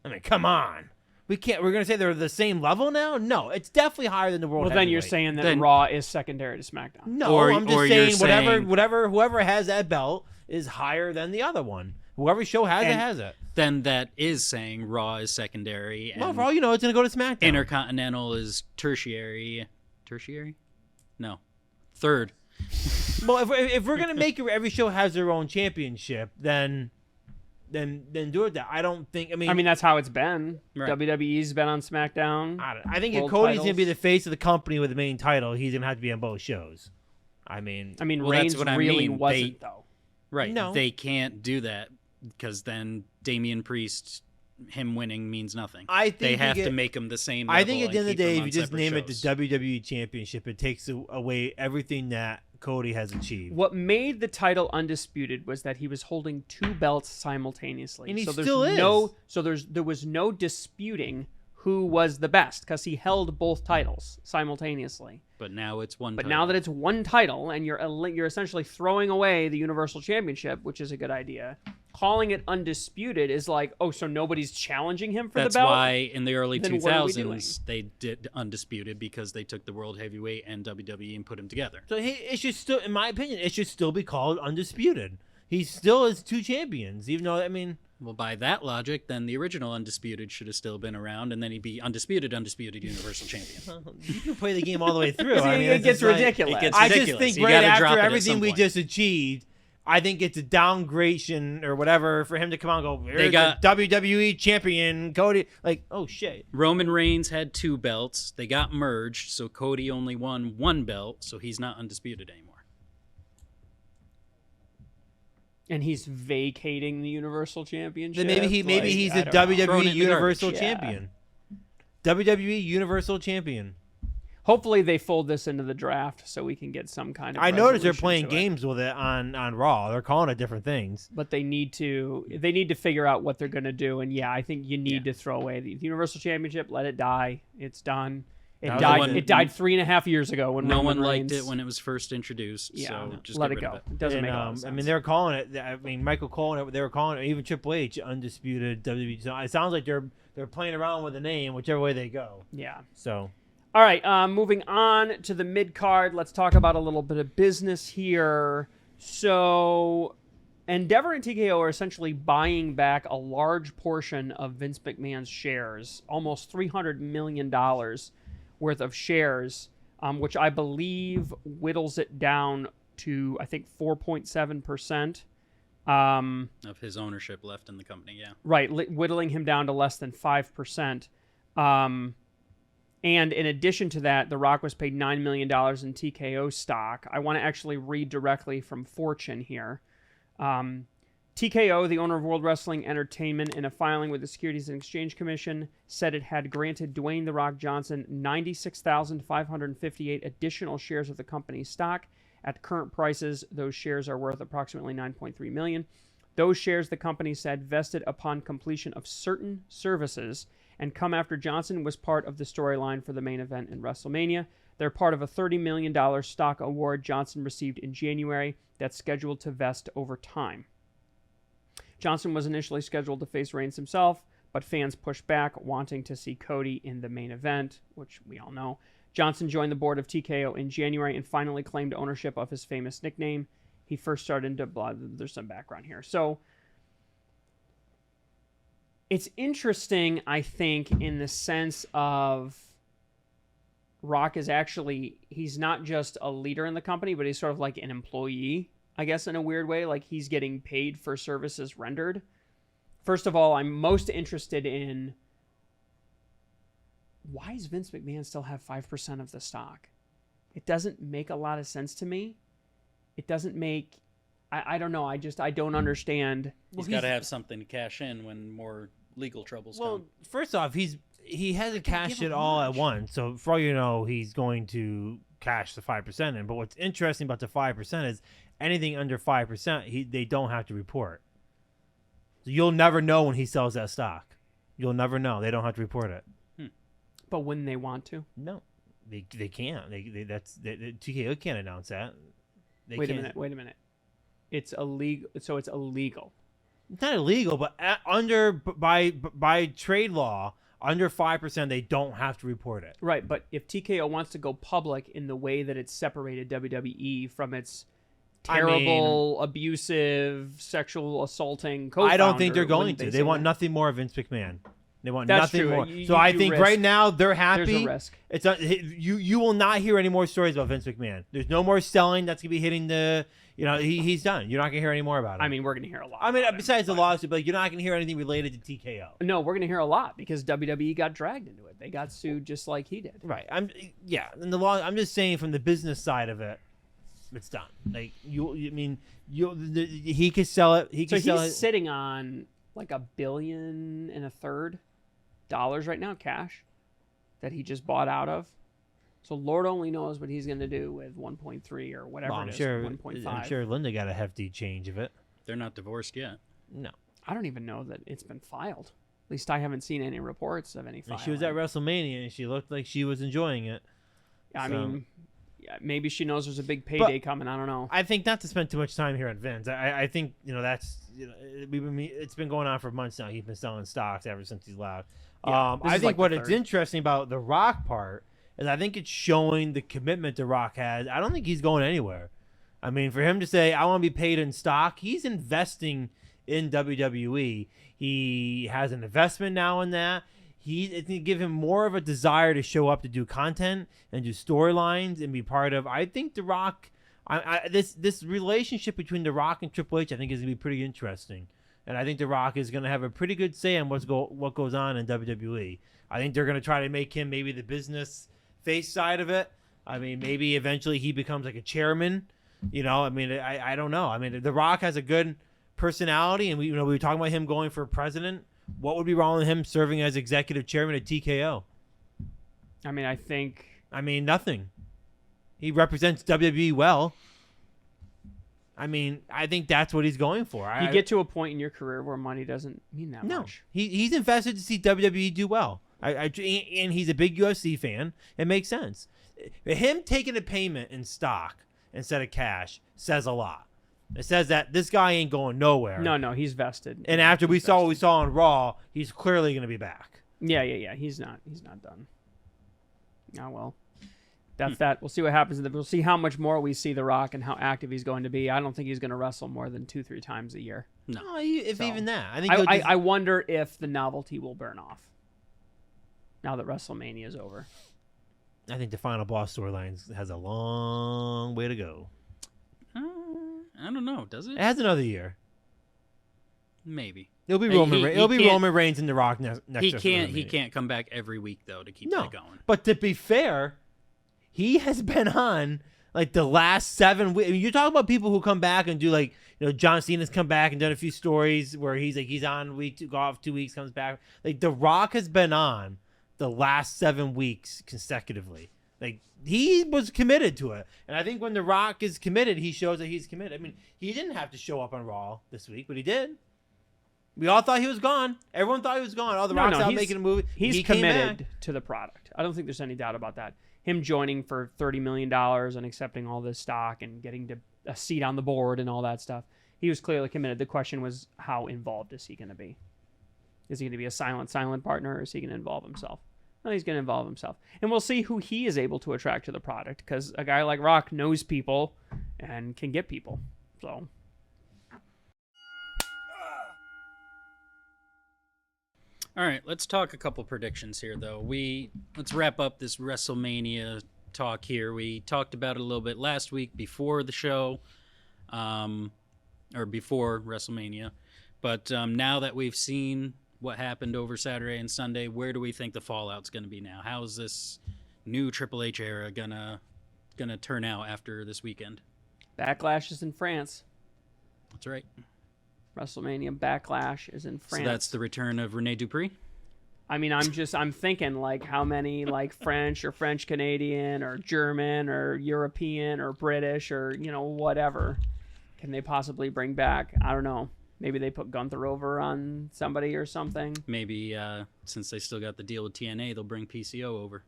I mean, come on. We're going to say they're the same level now? No, it's definitely higher than the World Heavyweight. Well, then you're saying that Then- Raw is secondary to SmackDown. No, Or- I'm just or you're saying saying- whoever has that belt is higher than the other one. Whoever show has it And- has it. Then that is saying Raw is secondary and Well, for all you know, it's going to go to SmackDown. Intercontinental is tertiary. Tertiary? No. Third. Well, if we're going to make it every show has their own championship, then do it that. I don't think. I mean, that's how it's been. Right. WWE's been on SmackDown. I think if World Cody's going to be titles. the face of the company with the main title, he's going to have to be on both shows. I mean, I mean, Well, that's Reigns what I really mean. wasn't, though. Right. No. They can't do that because then Damian Priest, him winning means nothing. I think they you have to get- make him the same. I think level at the end and of the keep day, him if on you just separate name shows. it the WWE Championship, it takes away everything that Cody has achieved. What made the title undisputed was that he was holding 2 belts simultaneously. And he so there's still is. there was no disputing who was the best because he held both titles simultaneously. But now it's one. But title. now that it's one title and you're essentially throwing away the Universal Championship, which is a good idea, calling it undisputed is like, oh, so nobody's challenging him for That's the belt? why in the early Then what are we doing? 2000s they did undisputed because they took the World Heavyweight and WWE and put them together. So it should still, in my opinion, it should still be called undisputed. He still has 2 champions, even though Well, by that logic, then the original undisputed should have still been around, and then he'd be undisputed Universal Champion. you can play the game all the way through. I mean, it it's gets just like- ridiculous. It gets I just ridiculous. think You right gotta drop after it at everything some we point. just achieved, I think it's a downgradation or whatever for him to come out and go, They got- the WWE champion, Cody. Like, oh, shit. Roman Reigns had 2 belts. They got merged, so Cody only won 1 belt, so he's not undisputed anymore. And he's vacating the Universal Championship. Then maybe he's I a don't know. Thrown WWE it in the Universal garbage. Champion. WWE Universal Champion. Hopefully they fold this into the draft so we can get some kind of I noticed they're resolution playing to it. games with it on Raw. They're calling it different things. But they need to figure out what they're going to do. And yeah, I think you need to throw away the Universal Championship. Let it die. It's done. It Now died. the one- It died 3.5 years ago when No Roman one liked Reigns- it when it was first introduced, Yeah, so just let get it rid go. of It doesn't And, make a lot of sense. I mean, they're calling it. I mean, Michael calling it. They were calling it. Even Triple H undisputed WWE. So it sounds like they're playing around with the name, whichever way they go. yeah. So All right, moving on to the mid card. Let's talk about a little bit of business here. So, Endeavor and TKO are essentially buying back a large portion of Vince McMahon's shares, almost $300 million worth of shares, which I believe whittles it down to, I think, 4.7% Of his ownership left in the company, yeah. Right, whittling him down to less than 5%. And in addition to that, The Rock was paid $9 million in TKO stock. I want to actually read directly from Fortune here. TKO, the owner of World Wrestling Entertainment, in a filing with the Securities and Exchange Commission, said it had granted Dwayne "The Rock" Johnson 96,558 additional shares of the company's stock. At current prices, those shares are worth approximately $9.3 million. Those shares, the company said, vested upon completion of certain services and come after Johnson was part of the storyline for the main event in WrestleMania. They're part of a $30 million stock award Johnson received in January that's scheduled to vest over time. Johnson was initially scheduled to face Reigns himself, but fans pushed back, wanting to see Cody in the main event, which we all know. Johnson joined the board of TKO in January and finally claimed ownership of his famous nickname. He first started into blood. There's some background here. So it's interesting, I think, in the sense of Rock is actually, he's not just a leader in the company, but he's sort of like an employee, I guess, in a weird way. Like, he's getting paid for services rendered. First of all, I'm most interested in, why does Vince McMahon still have 5% of the stock? It doesn't make a lot of sense to me. It doesn't make, I don't know. I don't understand. He's got to have something to cash in when more legal troubles come. Well, first off, he hasn't cashed it all at once. So for all you know, he's going to cash the 5% in. But what's interesting about the 5% is anything under 5%, they don't have to report. So you'll never know when he sells that stock. You'll never know. They don't have to report it. But when they want to? No, they can't. TKO can't announce that. Wait a minute. It's illegal. So it's illegal. It's not illegal, but by trade law, under 5%, they don't have to report it. Right, but if TKO wants to go public in the way that it's separated WWE from its terrible, abusive, sexual assaulting co-founder, I don't think they're going to. They They want nothing more of Vince McMahon. They want That's nothing true. more. You So I do think risk. right now they're happy. There's a risk. It's you will not hear any more stories about Vince McMahon. There's no more selling that's gonna be hitting the. He's done. You're not gonna hear any more about it. I mean, we're going to hear a lot. I mean, about him, besides the but- lawsuit, but you're not gonna hear anything related to TKO. No, we're going to hear a lot because WWE got dragged into it. They got sued just like he did. Right. And the law. I'm just saying from the business side of it, it's done. Like he could sell it. He could sell it. He's sitting on like $1.3 billion right now, cash, that he just bought out of. So Lord only knows what he's going to do with 1.3 or whatever Well, it is, 1.5. I'm sure Linda got a hefty change of it. They're not divorced yet. No. I don't even know that it's been filed. At least I haven't seen any reports of any filing. And she was at WrestleMania and she looked like she was enjoying it. I So- mean, maybe she knows there's a big payday coming. I don't know. I think not to spend too much time here on Vince. I think that's it's been going on for months now. He's been selling stocks ever since he's left. Yeah, this I is think like the what it's third. interesting about the Rock part is I think it's showing the commitment the Rock has. I don't think he's going anywhere. I mean, for him to say I want to be paid in stock, he's investing in WWE. He has an investment now in that. It's going to give him more of a desire to show up to do content and do storylines and be part of. I think The Rock, this relationship between The Rock and Triple H, I think is going to be pretty interesting. And I think The Rock is going to have a pretty good say on what goes on in WWE. I think they're going to try to make him maybe the business face side of it. I mean, maybe eventually he becomes like a chairman. I mean, I don't know. I mean, The Rock has a good personality, and we were talking about him going for president. What would be wrong with him serving as executive chairman at TKO? I mean, Nothing. He represents WWE well. I mean, I think that's what he's going for. you get to a point in your career where money doesn't mean that much. He's invested to see WWE do well. And he's a big UFC fan. It makes sense. Him taking a payment in stock instead of cash says a lot. It says that this guy ain't going nowhere. No, he's vested. And after we saw what we saw on Raw, he's clearly going to be back. Yeah. He's not done. Oh, well. That's that. We'll see what happens. We'll see how much more we see The Rock and how active he's going to be. I don't think he's going to wrestle more than 2-3 times a year. No, even that. I think I wonder if the novelty will burn off now that WrestleMania is over. I think the Final Boss storyline has a long way to go. I don't know. Does it? It has another year. Maybe. It'll be He- Roman. he It'll be can't- Roman Reigns and The Rock next. He to can't. He WrestleMania. can't come back every week though to keep No, that going. but to be fair, he has been on like the last 7 weeks. I mean, you're talking about people who come back and do like, John Cena's come back and done a few stories where he's on week 2, go off 2 weeks, comes back. Like The Rock has been on the last 7 weeks consecutively. Like he was committed to it, and I think when The Rock is committed, he shows that he's committed. I mean, he didn't have to show up on Raw this week, but he did. We all thought he was gone. Everyone thought he was gone. Oh, The Rock's out making a movie. He's He came committed back. to the product. I don't think there's any doubt about that. Him joining for $30 million and accepting all this stock and getting a seat on the board and all that stuff. He was clearly committed. The question was, how involved is he going to be? Is he going to be a silent partner, or is he going to involve himself? No, he's going to involve himself. And we'll see who he is able to attract to the product, because a guy like Rock knows people and can get people. So... All right, let's talk a couple predictions here, though. Let's wrap up this WrestleMania talk here. We talked about it a little bit last week before the show, or before WrestleMania. But now that we've seen what happened over Saturday and Sunday, where do we think the fallout's going to be now? How is this new Triple H era gonna turn out after this weekend? Backlash is in France. That's right. WrestleMania Backlash is in France. So that's the return of Rene Dupree? I mean, I'm thinking like how many like French or French Canadian or German or European or British or whatever can they possibly bring back? I don't know. Maybe they put Gunther over on somebody or something. Maybe since they still got the deal with TNA, they'll bring PCO over.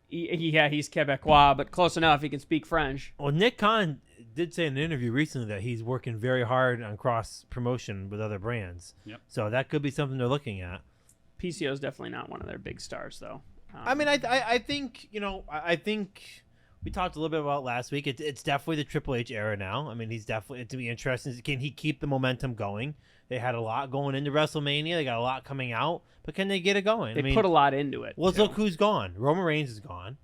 Yeah, he's Quebecois, but close enough. He can speak French. Well, Nick Khan did say in an interview recently that he's working very hard on cross promotion with other brands. Yep. So that could be something they're looking at. PCO is definitely not one of their big stars, though. I mean, I think I think we talked a little bit about last week. It's definitely the Triple H era now. I mean, he's definitely to be interesting. Can he keep the momentum going? They had a lot going into WrestleMania. They got a lot coming out, but can they get it going? They put a lot into it. Well, too. look who's gone. Roman Reigns is gone.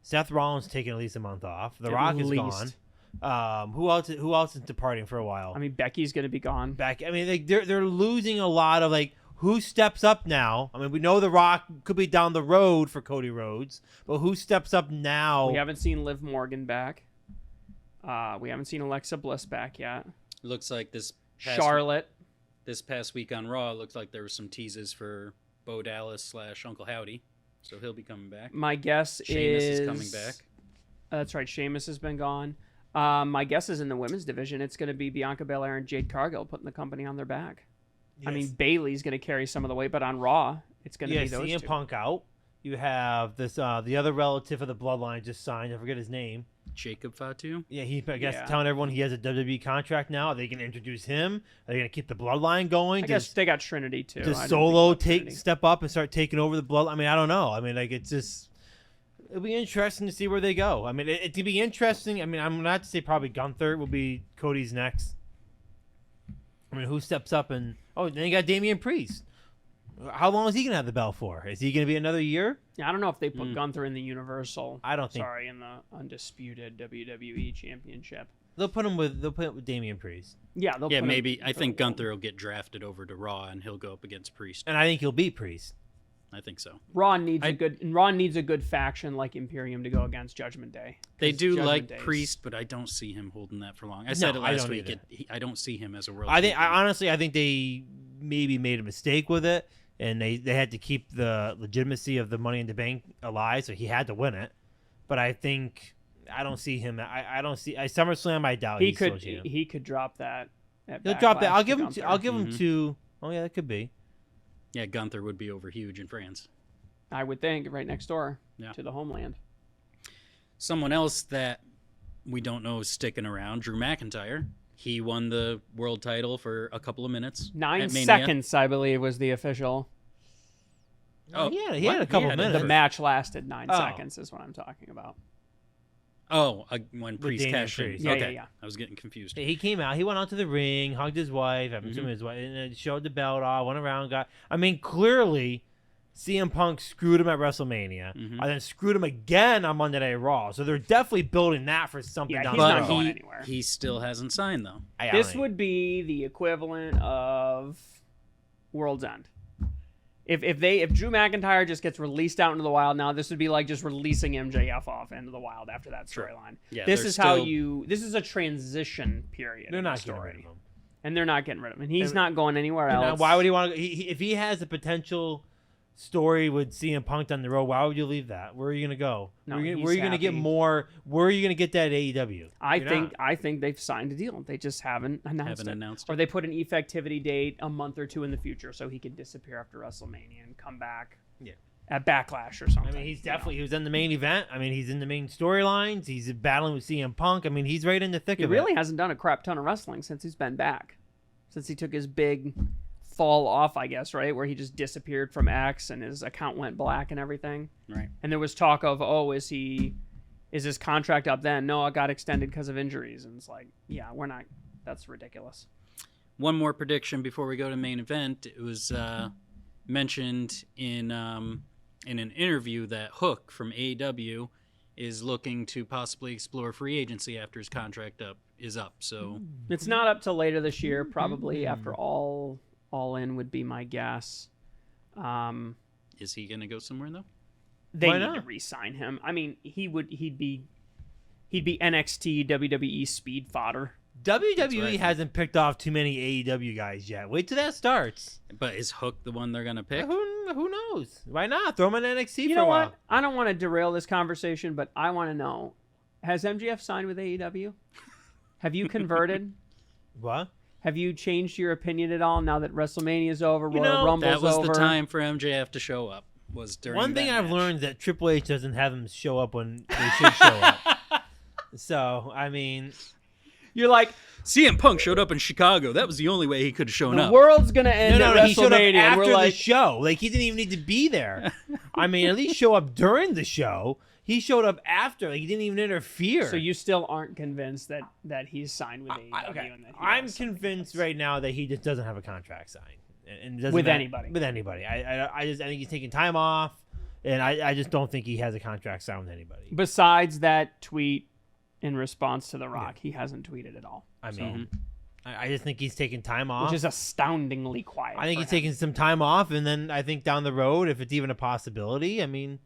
Seth Rollins taking at least a month off. The Rock is gone. Who else is departing for a while? I mean, Becky's going to be gone. I mean, they're losing a lot of like who steps up now. I mean, we know The Rock could be down the road for Cody Rhodes, but who steps up now? We haven't seen Liv Morgan back. We haven't seen Alexa Bliss back yet. It looks like this past week on Raw, it looked like there were some teases for Bo Dallas / Uncle Howdy, so he'll be coming back. My guess Sheamus is coming back. That's right. Sheamus has been gone. My guess is in the women's division, it's going to be Bianca Belair and Jade Cargill putting the company on their back. Yes. I mean, Bayley's going to carry some of the weight, but on Raw, it's going to be those CM two. Punk out. You have this the other relative of the bloodline just signed. I forget his name. Jacob Fatu? Yeah, I guess Yeah. telling everyone he has a WWE contract now. Are they going to introduce him? Are they going to keep the bloodline going? I guess they got Trinity, too. Does I don't Solo think about Trinity. step up and start taking over the blood? I mean, I don't know. I mean, like it's just it'll be interesting to see where they go. I mean, it'd be interesting. I mean, I'm not to say probably Gunther will be Cody's next. I mean, who steps up and then you got Damian Priest. How long is he gonna have the belt for? Is he gonna be another year? Yeah, I don't know if they put Gunther in the Universal. I don't think in the undisputed WWE Championship. they'll put him with Damian Priest, Yeah, they'll Yeah, put him maybe. I for think a- Gunther will get drafted over to Raw, and he'll go up against Priest. and I think he'll beat Priest. I think so. Raw needs a good faction like Imperium to go against Judgment Day. They 'Cause do Judgment like Day's- Priest, but I don't see him holding that for long. I said it I last don't week. either. I don't see him as a world. I think champion. I think they maybe made a mistake with it, and they had to keep the legitimacy of the Money in the Bank alive, so he had to win it. But I don't see him. I don't see at SummerSlam. I doubt He he's still could champ. he could drop that. He'll drop that. Backlash I'll to give him. Gunther. I'll give him Mhm. two. Oh yeah, that could be. Yeah, Gunther would be over huge in France. I would think right next door Yeah. to the homeland. Someone else that we don't know is sticking around, Drew McIntyre. He won the world title for a couple of minutes. 9 at Mania. seconds, I believe, was the official. Oh, he had what? a couple He had it minutes. The match lasted 9 Oh. seconds, is what I'm talking about. Oh, when Priest Damian cashed in. Priest. Yeah, Okay, yeah. I was getting confused. He came out. He went out to the ring, hugged his wife, Mhm. his wife, and then showed the belt off. Went around, got. I mean, clearly, CM Punk screwed him at WrestleMania, and then screwed him again on Monday Night Raw. So they're definitely building that for something down he's the not road. going anywhere. He still hasn't signed though. This would be the equivalent of World's End. If Drew McIntyre just gets released out into the wild now, this would be like just releasing MJF off into the wild after that storyline. Yeah, this they're is still- this is a transition period. They're in not the getting story. rid of him. And they're not getting rid of him. And he's not going anywhere And, else. why would he want to? If he has a potential story with CM Punk down the road, why would you leave that? Where are you going to go? No, where are he's you going to get happy. more? Where are you going to get that at AEW? I think they've signed a deal. They just haven't announced it. Or they put an effectivity date a month or two in the future so he could disappear after WrestleMania and come back at Backlash or something. I mean, he was in the main event. I mean, he's in the main storylines. He's battling with CM Punk. I mean, he's right in the thick He of really it. hasn't done a crap ton of wrestling since he's been back. Since he took his big fall off, I guess, right? Where he just disappeared from X and his account went black and everything. Right. And there was talk of, is his contract up then? No, it got extended because of injuries. And it's like, yeah, we're not. That's ridiculous. One more prediction before we go to main event. It was mentioned in an interview that Hook from AEW is looking to possibly explore free agency after his contract is up. So It's not up till later this year, probably after all in would be my guess. is he going to go somewhere though? They Why need not? to re-sign him. I mean, he'd be NXT WWE speed fodder. WWE right. hasn't picked off too many AEW guys yet. Wait till that starts. But is Hook the one they're going to pick? Who knows? Why not? Throw him in NXT You for know a while. what? I don't want to derail this conversation, but I want to know: has MJF signed with AEW? Have you converted? What? Have you changed your opinion at all now that WrestleMania is over, Royal Rumble's That was over? the time for MJF to show up. Was during One thing that I've match. learned is that Triple H doesn't have them show up when they should show up. So, I mean, You're like, CM Punk showed up in Chicago. That was the only way he could have shown the up. world's gonna end at he showed up WrestleMania, and after we're the like, show. Like, he didn't even need to be there. I mean, at least show up during the show. He showed up after. Like, he didn't even interfere. so you still aren't convinced that he's signed with AEW? Okay. and that he I'm has something convinced in place? right now that he just doesn't have a contract signed. And doesn't With have- anybody. With anybody. I think he's taking time off, and I just don't think he has a contract signed with anybody. Besides that tweet in response to The Rock, he hasn't tweeted at all. I mean, I just think he's taking time off. Which is astoundingly quiet. I think for he's him. taking some time off, and then I think down the road, if it's even a possibility, I mean,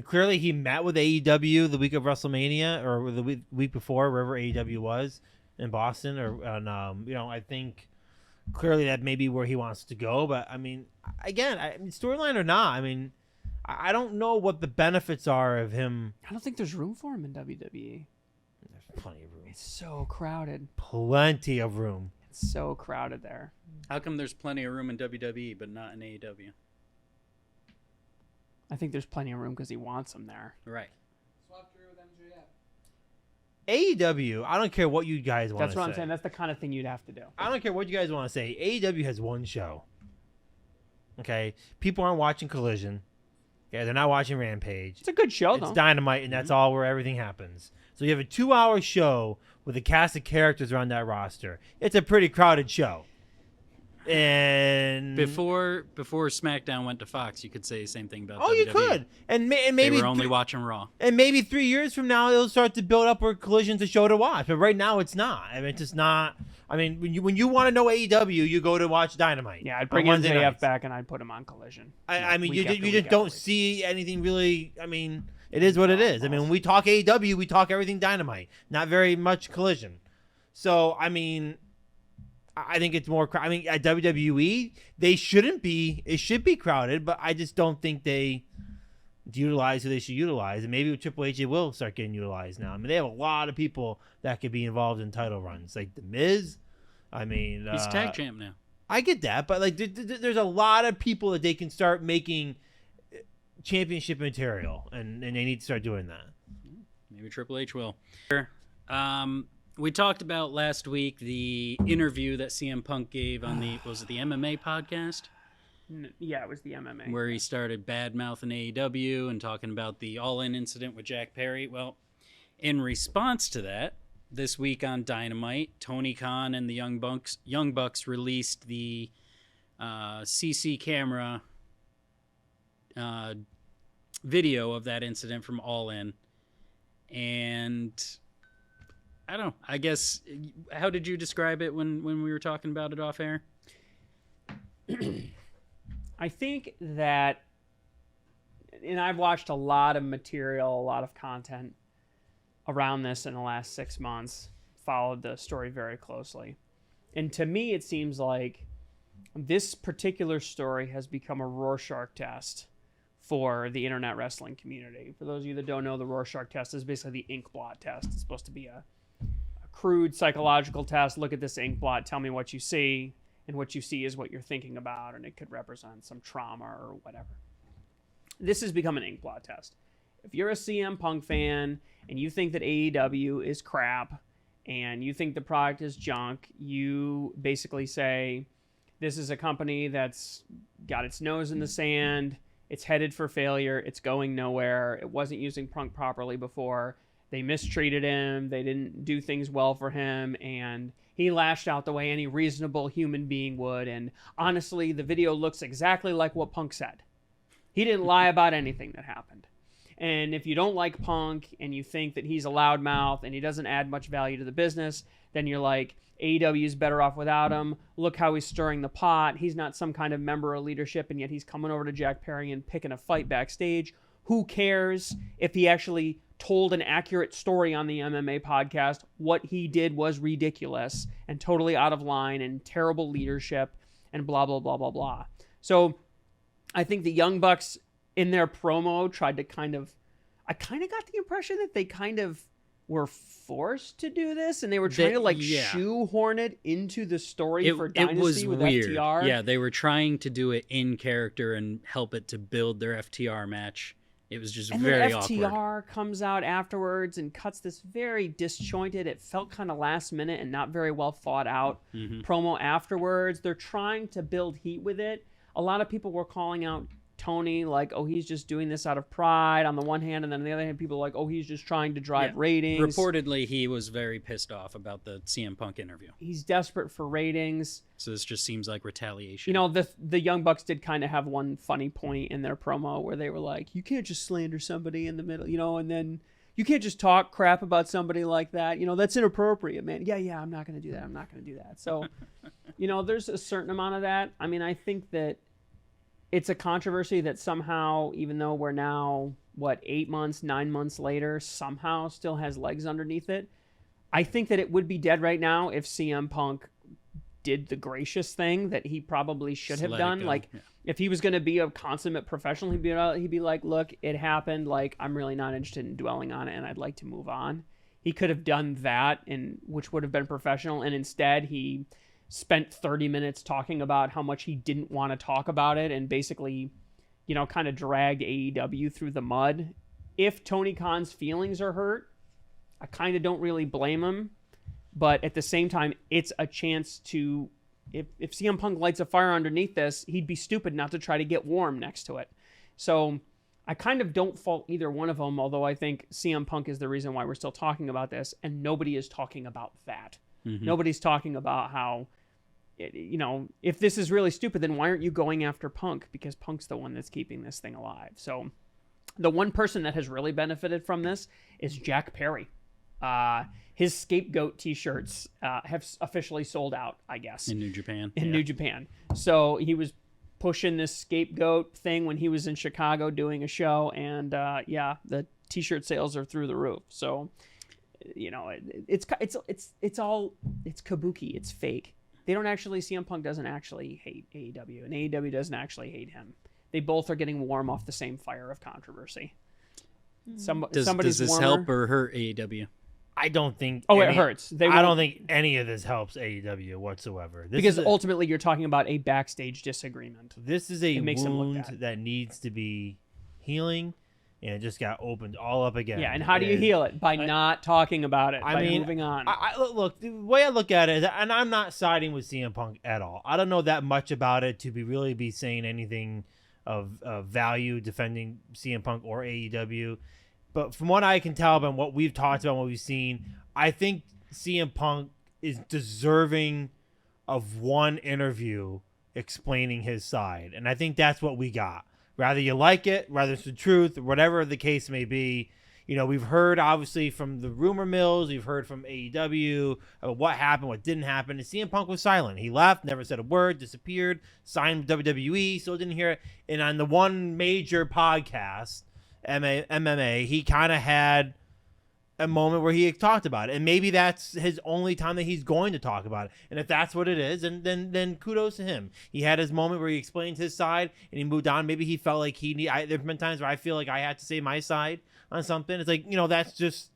clearly he met with AEW the week of WrestleMania or the week before, wherever AEW was in Boston, I think clearly that may be where he wants to go. But I mean, again, storyline or not, I mean, I don't know what the benefits are of him. I don't think there's room for him in WWE. There's plenty of room. It's so crowded. Plenty of room. It's so crowded there. How come there's plenty of room in WWE but not in AEW? I think there's plenty of room because he wants him there. Right. Swap Drew with MJF. AEW, I don't care what you guys want to say. That's what I'm saying. That's the kind of thing you'd have to do. I don't care what you guys want to say. AEW has one show. Okay? People aren't watching Collision. Okay? They're not watching Rampage. It's a good show, It's though. Dynamite, and that's all where everything happens. So you have a 2-hour show with a cast of characters around that roster. It's a pretty crowded show. And Before SmackDown went to Fox, you could say the same thing about oh, WWE. you could, and They maybe were only watching Raw. and maybe 3 years from now it'll start to build up where Collision's a show to watch. But right now it's not. I mean, it's just not. I mean, when you want to know AEW, you go to watch Dynamite. Yeah, I'd on bring Wednesday MJF nights. back and I'd put him on Collision. I mean, you Week after just week don't after week. see anything really. I mean, it is what it is. I mean, when we talk AEW, we talk everything Dynamite, not very much Collision. So, I mean, I think it's more. I mean, at WWE, they shouldn't be. It should be crowded, but I just don't think they utilize who they should utilize. And maybe with Triple H, they will start getting utilized now. I mean, they have a lot of people that could be involved in title runs, like The Miz. I mean, He's tag champ now. I get that, but like, there's a lot of people that they can start making championship material, and they need to start doing that. Maybe Triple H will. We talked about last week the interview that CM Punk gave on the MMA podcast, Yeah, it was the MMA. where he started bad-mouthing AEW and talking about the All-In incident with Jack Perry. Well, in response to that, this week on Dynamite, Tony Khan and the Young Bucks released the CC camera video of that incident from All In. And I don't know. I guess, how did you describe it when we were talking about it off air? I think that, and I've watched a lot of material, a lot of content around this in the last 6 months, followed the story very closely. And to me, it seems like this particular story has become a Rorschach test for the internet wrestling community. For those of you that don't know, the Rorschach test is basically the ink blot test. It's supposed to be a crude psychological test. Look at this ink blot, tell me what you see, and what you see is what you're thinking about, and it could represent some trauma or whatever. This has become an ink blot test. If you're a CM Punk fan and you think that AEW is crap and you think the product is junk, you basically say this is a company that's got its nose in the sand, it's headed for failure, it's going nowhere, it wasn't using Punk properly before, they mistreated him, they didn't do things well for him, and he lashed out the way any reasonable human being would. And honestly, the video looks exactly like what Punk said. He didn't lie about anything that happened. And if you don't like Punk and you think that he's a loudmouth and he doesn't add much value to the business, then you're like, AEW is better off without him. Look how he's stirring the pot. He's not some kind of member of leadership, and yet he's coming over to Jack Perry and picking a fight backstage. Who cares if he actually told an accurate story on the MMA podcast? What he did was ridiculous and totally out of line and terrible leadership and blah, blah, blah, blah, blah. So I think the Young Bucks in their promo tried to I kind of got the impression that they kind of were forced to do this, and they were trying to shoehorn it into the story for Dynasty. It was with weird. FTR. Yeah, they were trying to do it in character and help it to build their FTR match. It was just very awkward. And then FTR comes out afterwards and cuts this very disjointed, it felt kind of last minute and not very well thought out promo afterwards. They're trying to build heat with it. A lot of people were calling out Tony like, oh, he's just doing this out of pride on the one hand, and then on the other hand, people are like, oh, he's just trying to drive ratings. Reportedly, he was very pissed off about the CM Punk interview. He's desperate for ratings. So this just seems like retaliation. You know, the Young Bucks did kind of have one funny point in their promo where they were like, you can't just slander somebody in the middle, you know, and then you can't just talk crap about somebody like that. You know, that's inappropriate, man. Yeah, I'm not going to do that. I'm not going to do that. So, you know, there's a certain amount of that. I mean, I think that it's a controversy that somehow, even though we're now, 8 months, 9 months later, somehow still has legs underneath it. I think that it would be dead right now if CM Punk did the gracious thing that he probably should have done. Like, if he was going to be a consummate professional, he'd be like, look, it happened. Like, I'm really not interested in dwelling on it, and I'd like to move on. He could have done that, which would have been professional, and instead he spent 30 minutes talking about how much he didn't want to talk about it and basically, you know, kind of dragged AEW through the mud. If Tony Khan's feelings are hurt, I kind of don't really blame him. But at the same time, it's a chance to, if CM Punk lights a fire underneath this, he'd be stupid not to try to get warm next to it. So I kind of don't fault either one of them, although I think CM Punk is the reason why we're still talking about this, and nobody is talking about that. Nobody's talking about how, you know, if this is really stupid, then why aren't you going after Punk? Because Punk's the one that's keeping this thing alive. So the one person that has really benefited from this is Jack Perry. His scapegoat t-shirts have officially sold out, I guess. In New Japan. New Japan. So he was pushing this scapegoat thing when he was in Chicago doing a show, and the t-shirt sales are through the roof. So, you know, it's kabuki. It's fake. They don't actually, CM Punk doesn't actually hate AEW, and AEW doesn't actually hate him. They both are getting warm off the same fire of controversy. Does this help or hurt AEW? I don't think. It hurts. I don't think any of this helps AEW whatsoever. Because ultimately, you're talking about a backstage disagreement. This is a wound that needs to be healing, and it just got opened all up again. Yeah, and how do you heal it? By not talking about it. By moving on. Look, the way I look at it, and I'm not siding with CM Punk at all. I don't know that much about it to really be saying anything of value defending CM Punk or AEW. But from what I can tell and what we've talked about, what we've seen, I think CM Punk is deserving of one interview explaining his side. And I think that's what we got Rather you like it, rather it's the truth, whatever the case may be. We've heard obviously from the rumor mills, we've heard from AEW about what happened, what didn't happen, and CM Punk was silent. He left, never said a word, disappeared, signed with WWE, still didn't hear it. And on the one major podcast, MMA, he kind of had a moment where he talked about it, and maybe that's his only time that he's going to talk about it. And if that's what it is, then kudos to him. He had his moment where he explained his side and he moved on. Maybe he felt like there've been times where I feel like I had to say my side on something. It's like, that's just,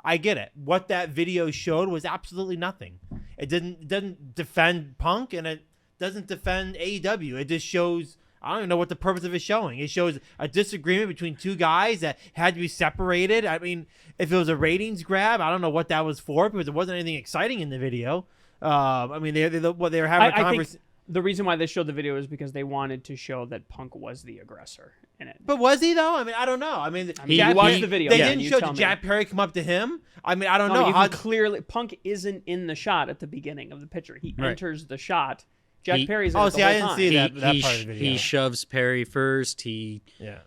I get it. What that video showed was absolutely nothing. It doesn't defend Punk, and it doesn't defend AEW. It just shows, I don't even know what the purpose of it showing. It shows a disagreement between two guys that had to be separated. I mean, if it was a ratings grab, I don't know what that was for, because there wasn't anything exciting in the video. I mean, they were having a conversation. The reason why they showed the video is because they wanted to show that Punk was the aggressor in it. But was he, though? I mean, I don't know. I mean, you watched the video. They didn't show Jack Perry come up to him. I mean, I don't know. How clearly, Punk isn't in the shot at the beginning of the picture. He enters the shot. Jack Perry's in it the whole I didn't time. see that part of the video. He shoves Perry first. He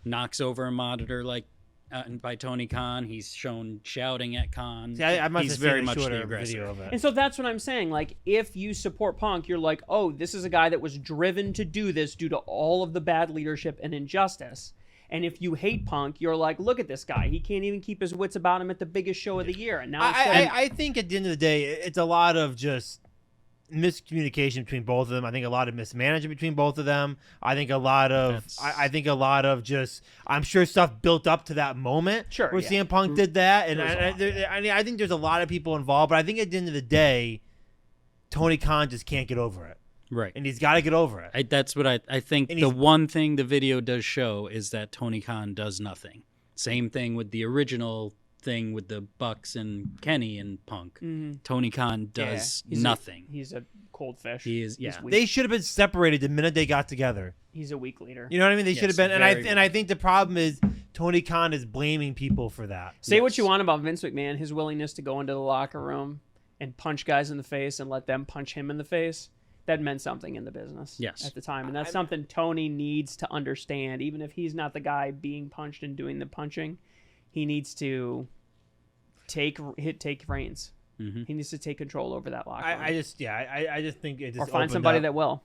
knocks over a monitor by Tony Khan. He's shown shouting at Khan. See, I must He's have very seen a much shorter the aggressor. video of it. And so that's what I'm saying. Like, if you support Punk, you're like, oh, this is a guy that was driven to do this due to all of the bad leadership and injustice. And if you hate Punk, you're like, look at this guy. He can't even keep his wits about him at the biggest show of the year. And now I think at the end of the day, it's a lot of just miscommunication between both of them. I think a lot of mismanagement between both of them. I think a lot of just, I'm sure stuff built up to that moment where CM Punk did that. And I think there's a lot of people involved, but I think at the end of the day, Tony Khan just can't get over it. Right. And he's got to get over it. That's what I think. The one thing the video does show is that Tony Khan does nothing. Same thing with the original thing with the Bucks and Kenny and Punk. Mm-hmm. Tony Khan does nothing. He's a cold fish. He is. Yeah. They should have been separated the minute they got together. He's a weak leader. You know what I mean? They should have been. And I think the problem is Tony Khan is blaming people for that. Say what you want about Vince McMahon, his willingness to go into the locker room and punch guys in the face and let them punch him in the face. That meant something in the business at the time. And that's something Tony needs to understand. Even if he's not the guy being punched and doing the punching, he needs to take reins. Mm-hmm. He needs to take control over that locker room. I just think it just or find somebody that will.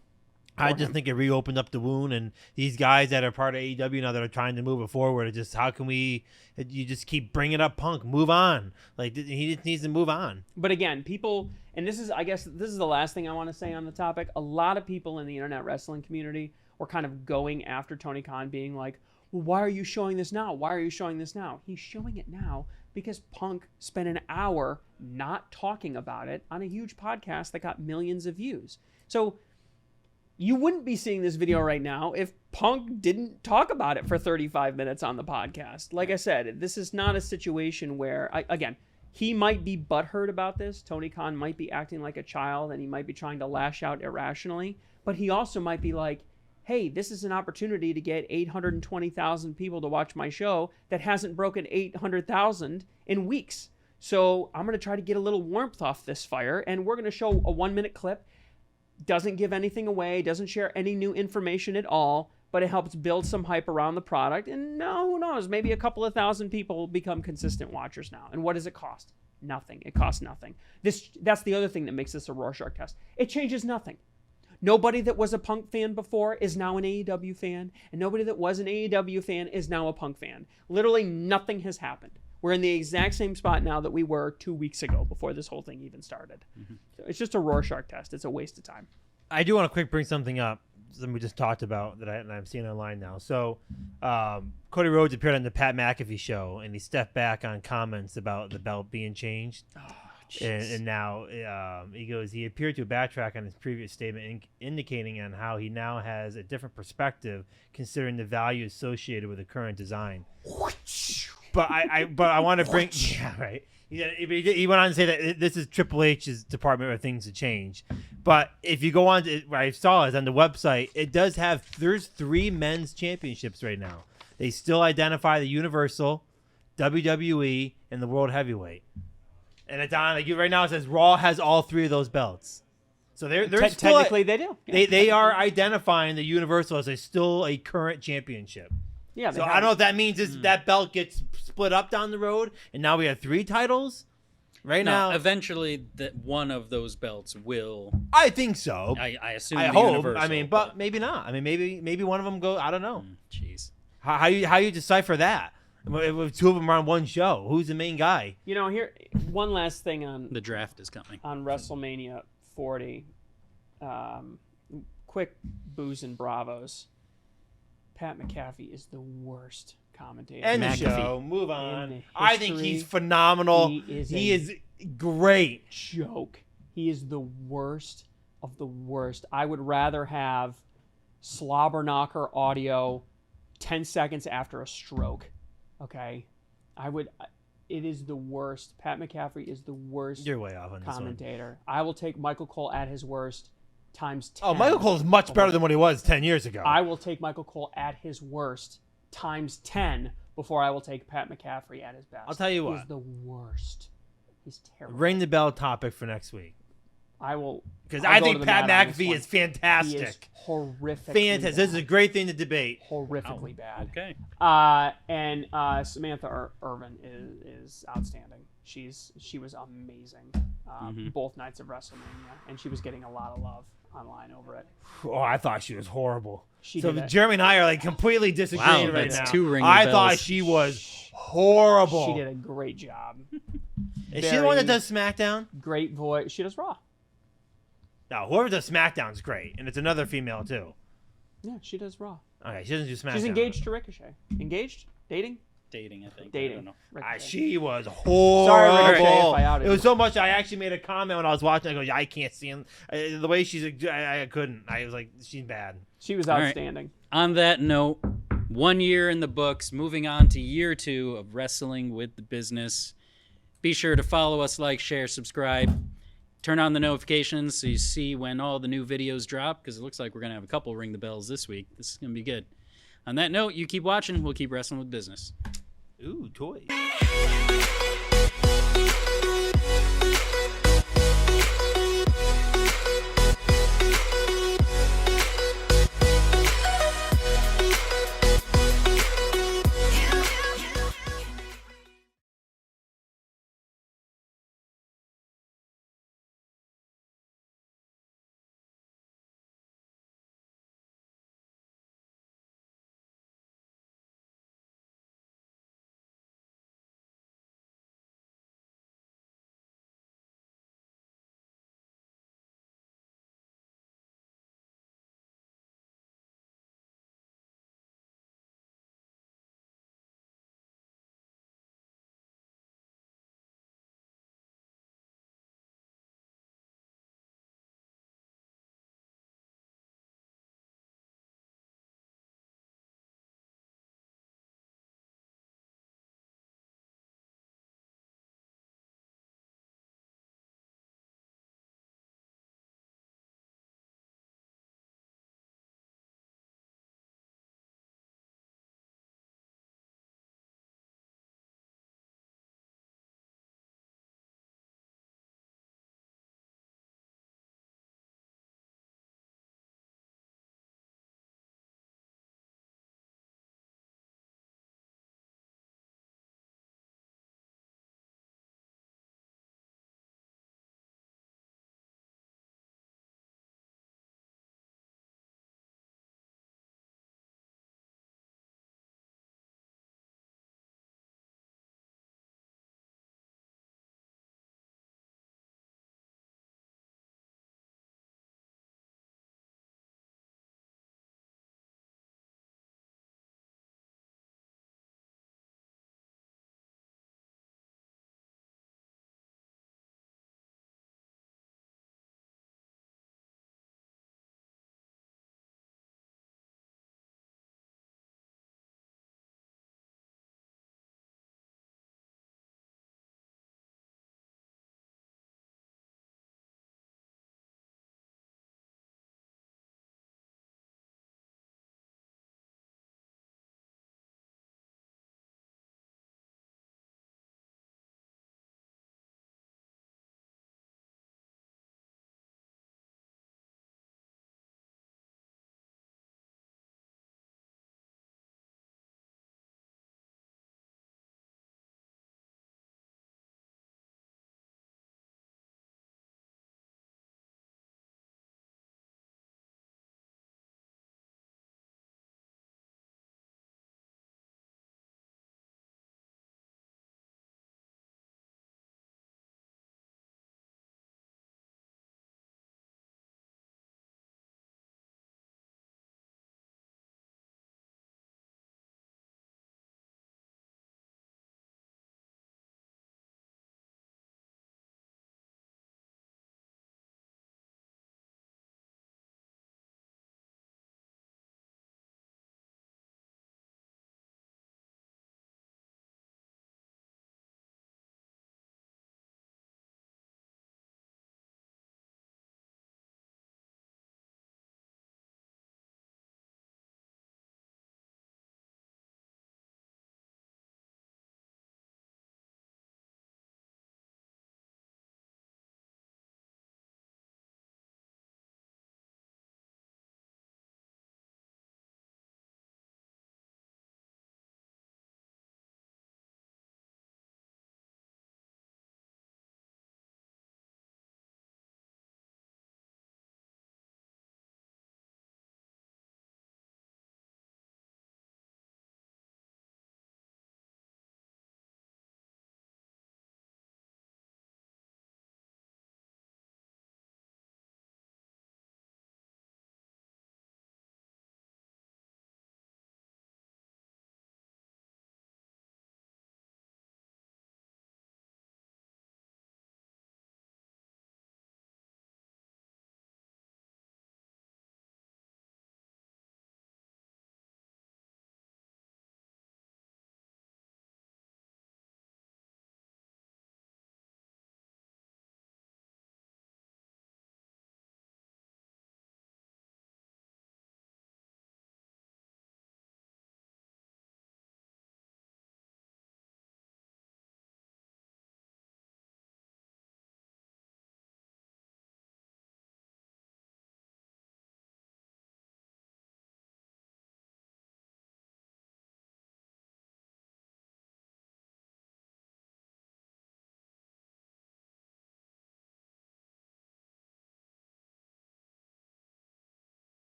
I just think it reopened up the wound, and these guys that are part of AEW now that are trying to move it forward, just how can you just keep bringing up Punk, move on. Like, he just needs to move on. But again, people, and I guess this is the last thing I want to say on the topic. A lot of people in the internet wrestling community were kind of going after Tony Khan, being like, well, why are you showing this now? Why are you showing this now? He's showing it now because Punk spent an hour not talking about it on a huge podcast that got millions of views. So you wouldn't be seeing this video right now if Punk didn't talk about it for 35 minutes on the podcast. Like I said, this is not a situation where, again, he might be butthurt about this. Tony Khan might be acting like a child and he might be trying to lash out irrationally. But he also might be like, hey, this is an opportunity to get 820,000 people to watch my show that hasn't broken 800,000 in weeks. So I'm going to try to get a little warmth off this fire, and we're going to show a 1-minute clip. Doesn't give anything away, doesn't share any new information at all, but it helps build some hype around the product. And who knows, maybe a couple of thousand people become consistent watchers now. And what does it cost? Nothing. It costs nothing. That's the other thing that makes this a Rorschach test. It changes nothing. Nobody that was a Punk fan before is now an AEW fan, and nobody that was an AEW fan is now a Punk fan. Literally nothing has happened. We're in the exact same spot now that we were 2 weeks ago before this whole thing even started. Mm-hmm. So it's just a Rorschach test. It's a waste of time. I do want to bring something up that we just talked about that I'm seeing online now. So Cody Rhodes appeared on the Pat McAfee show, and he stepped back on comments about the belt being changed. And now he goes, he appeared to backtrack on his previous statement, indicating on how he now has a different perspective considering the value associated with the current design. But I want to bring, yeah, right. He went on to say that this is Triple H's department where things have changed. But if you go on to, what I saw is on the website, it does have, there's 3 men's championships right now. They still identify the Universal, WWE, and the World Heavyweight. And it's on, like, right now it says Raw has all 3 of those belts. So they're still technically they do. Yeah, they are identifying the Universal as still a current championship. Yeah. So I don't know if that means is that belt gets split up down the road, and now we have 3 titles. Right No, now, eventually, that one of those belts will. I think so. I assume. I the hope. Universal, I mean, but maybe not. I mean, maybe one of them go. I don't know. Jeez. How you decipher that? If 2 of them are on one show, who's the main guy? Here, one last thing on The draft is coming. on WrestleMania 40. Quick boos and bravos. Pat McAfee is the worst commentator. End the McAfee. show. Move In on. I think history, he's phenomenal. he is great. joke. He is the worst of the worst. I would rather have slobber knocker audio 10 seconds after a stroke. Okay? It is the worst. Pat McAfee is the worst You're way off on this one. commentator. I will take Michael Cole at his worst times 10. Oh, Michael Cole is much better than what he was 10 years ago. I will take Michael Cole at his worst times 10 before I will take Pat McCaffrey at his best. I'll tell you what. He's the worst. He's terrible. Ring the bell topic for next week. I will. Because I'll I go think to the Pat mat on this McAfee one. is fantastic. He is horrific. Fantastic. This is a great thing to debate. horrifically bad. Okay. And Samantha Irvin is outstanding. She was amazing both nights of WrestleMania, and she was getting a lot of love online over it. Oh, I thought she was horrible. She So did it. Jeremy and I are like completely disagreeing Wow, right that's now. 2 ring I bells. thought she was horrible. She did a great job. Is she the one that very- does SmackDown? Great voice. She does Raw. No, whoever does SmackDown's great, and it's another female too. Yeah, she does Raw. Okay, she doesn't do SmackDown. She's engaged to Ricochet. Engaged? Dating? Dating, I think. I Dating. don't know. Ricochet. She was horrible. Sorry, Ricochet, if I outed It was you. so much. I actually made a comment when I was watching. I go, yeah, I can't see him. The way she's, I couldn't. I was like, she's bad. She was All right. outstanding. On that note, 1 year in the books, moving on to year 2 of Wrestling with the Business. Be sure to follow us, like, share, subscribe. Turn on the notifications so you see when all the new videos drop, because it looks like we're going to have a couple ring the bells this week. This is going to be good. On that note, you keep watching. We'll keep wrestling with business. Ooh, toys.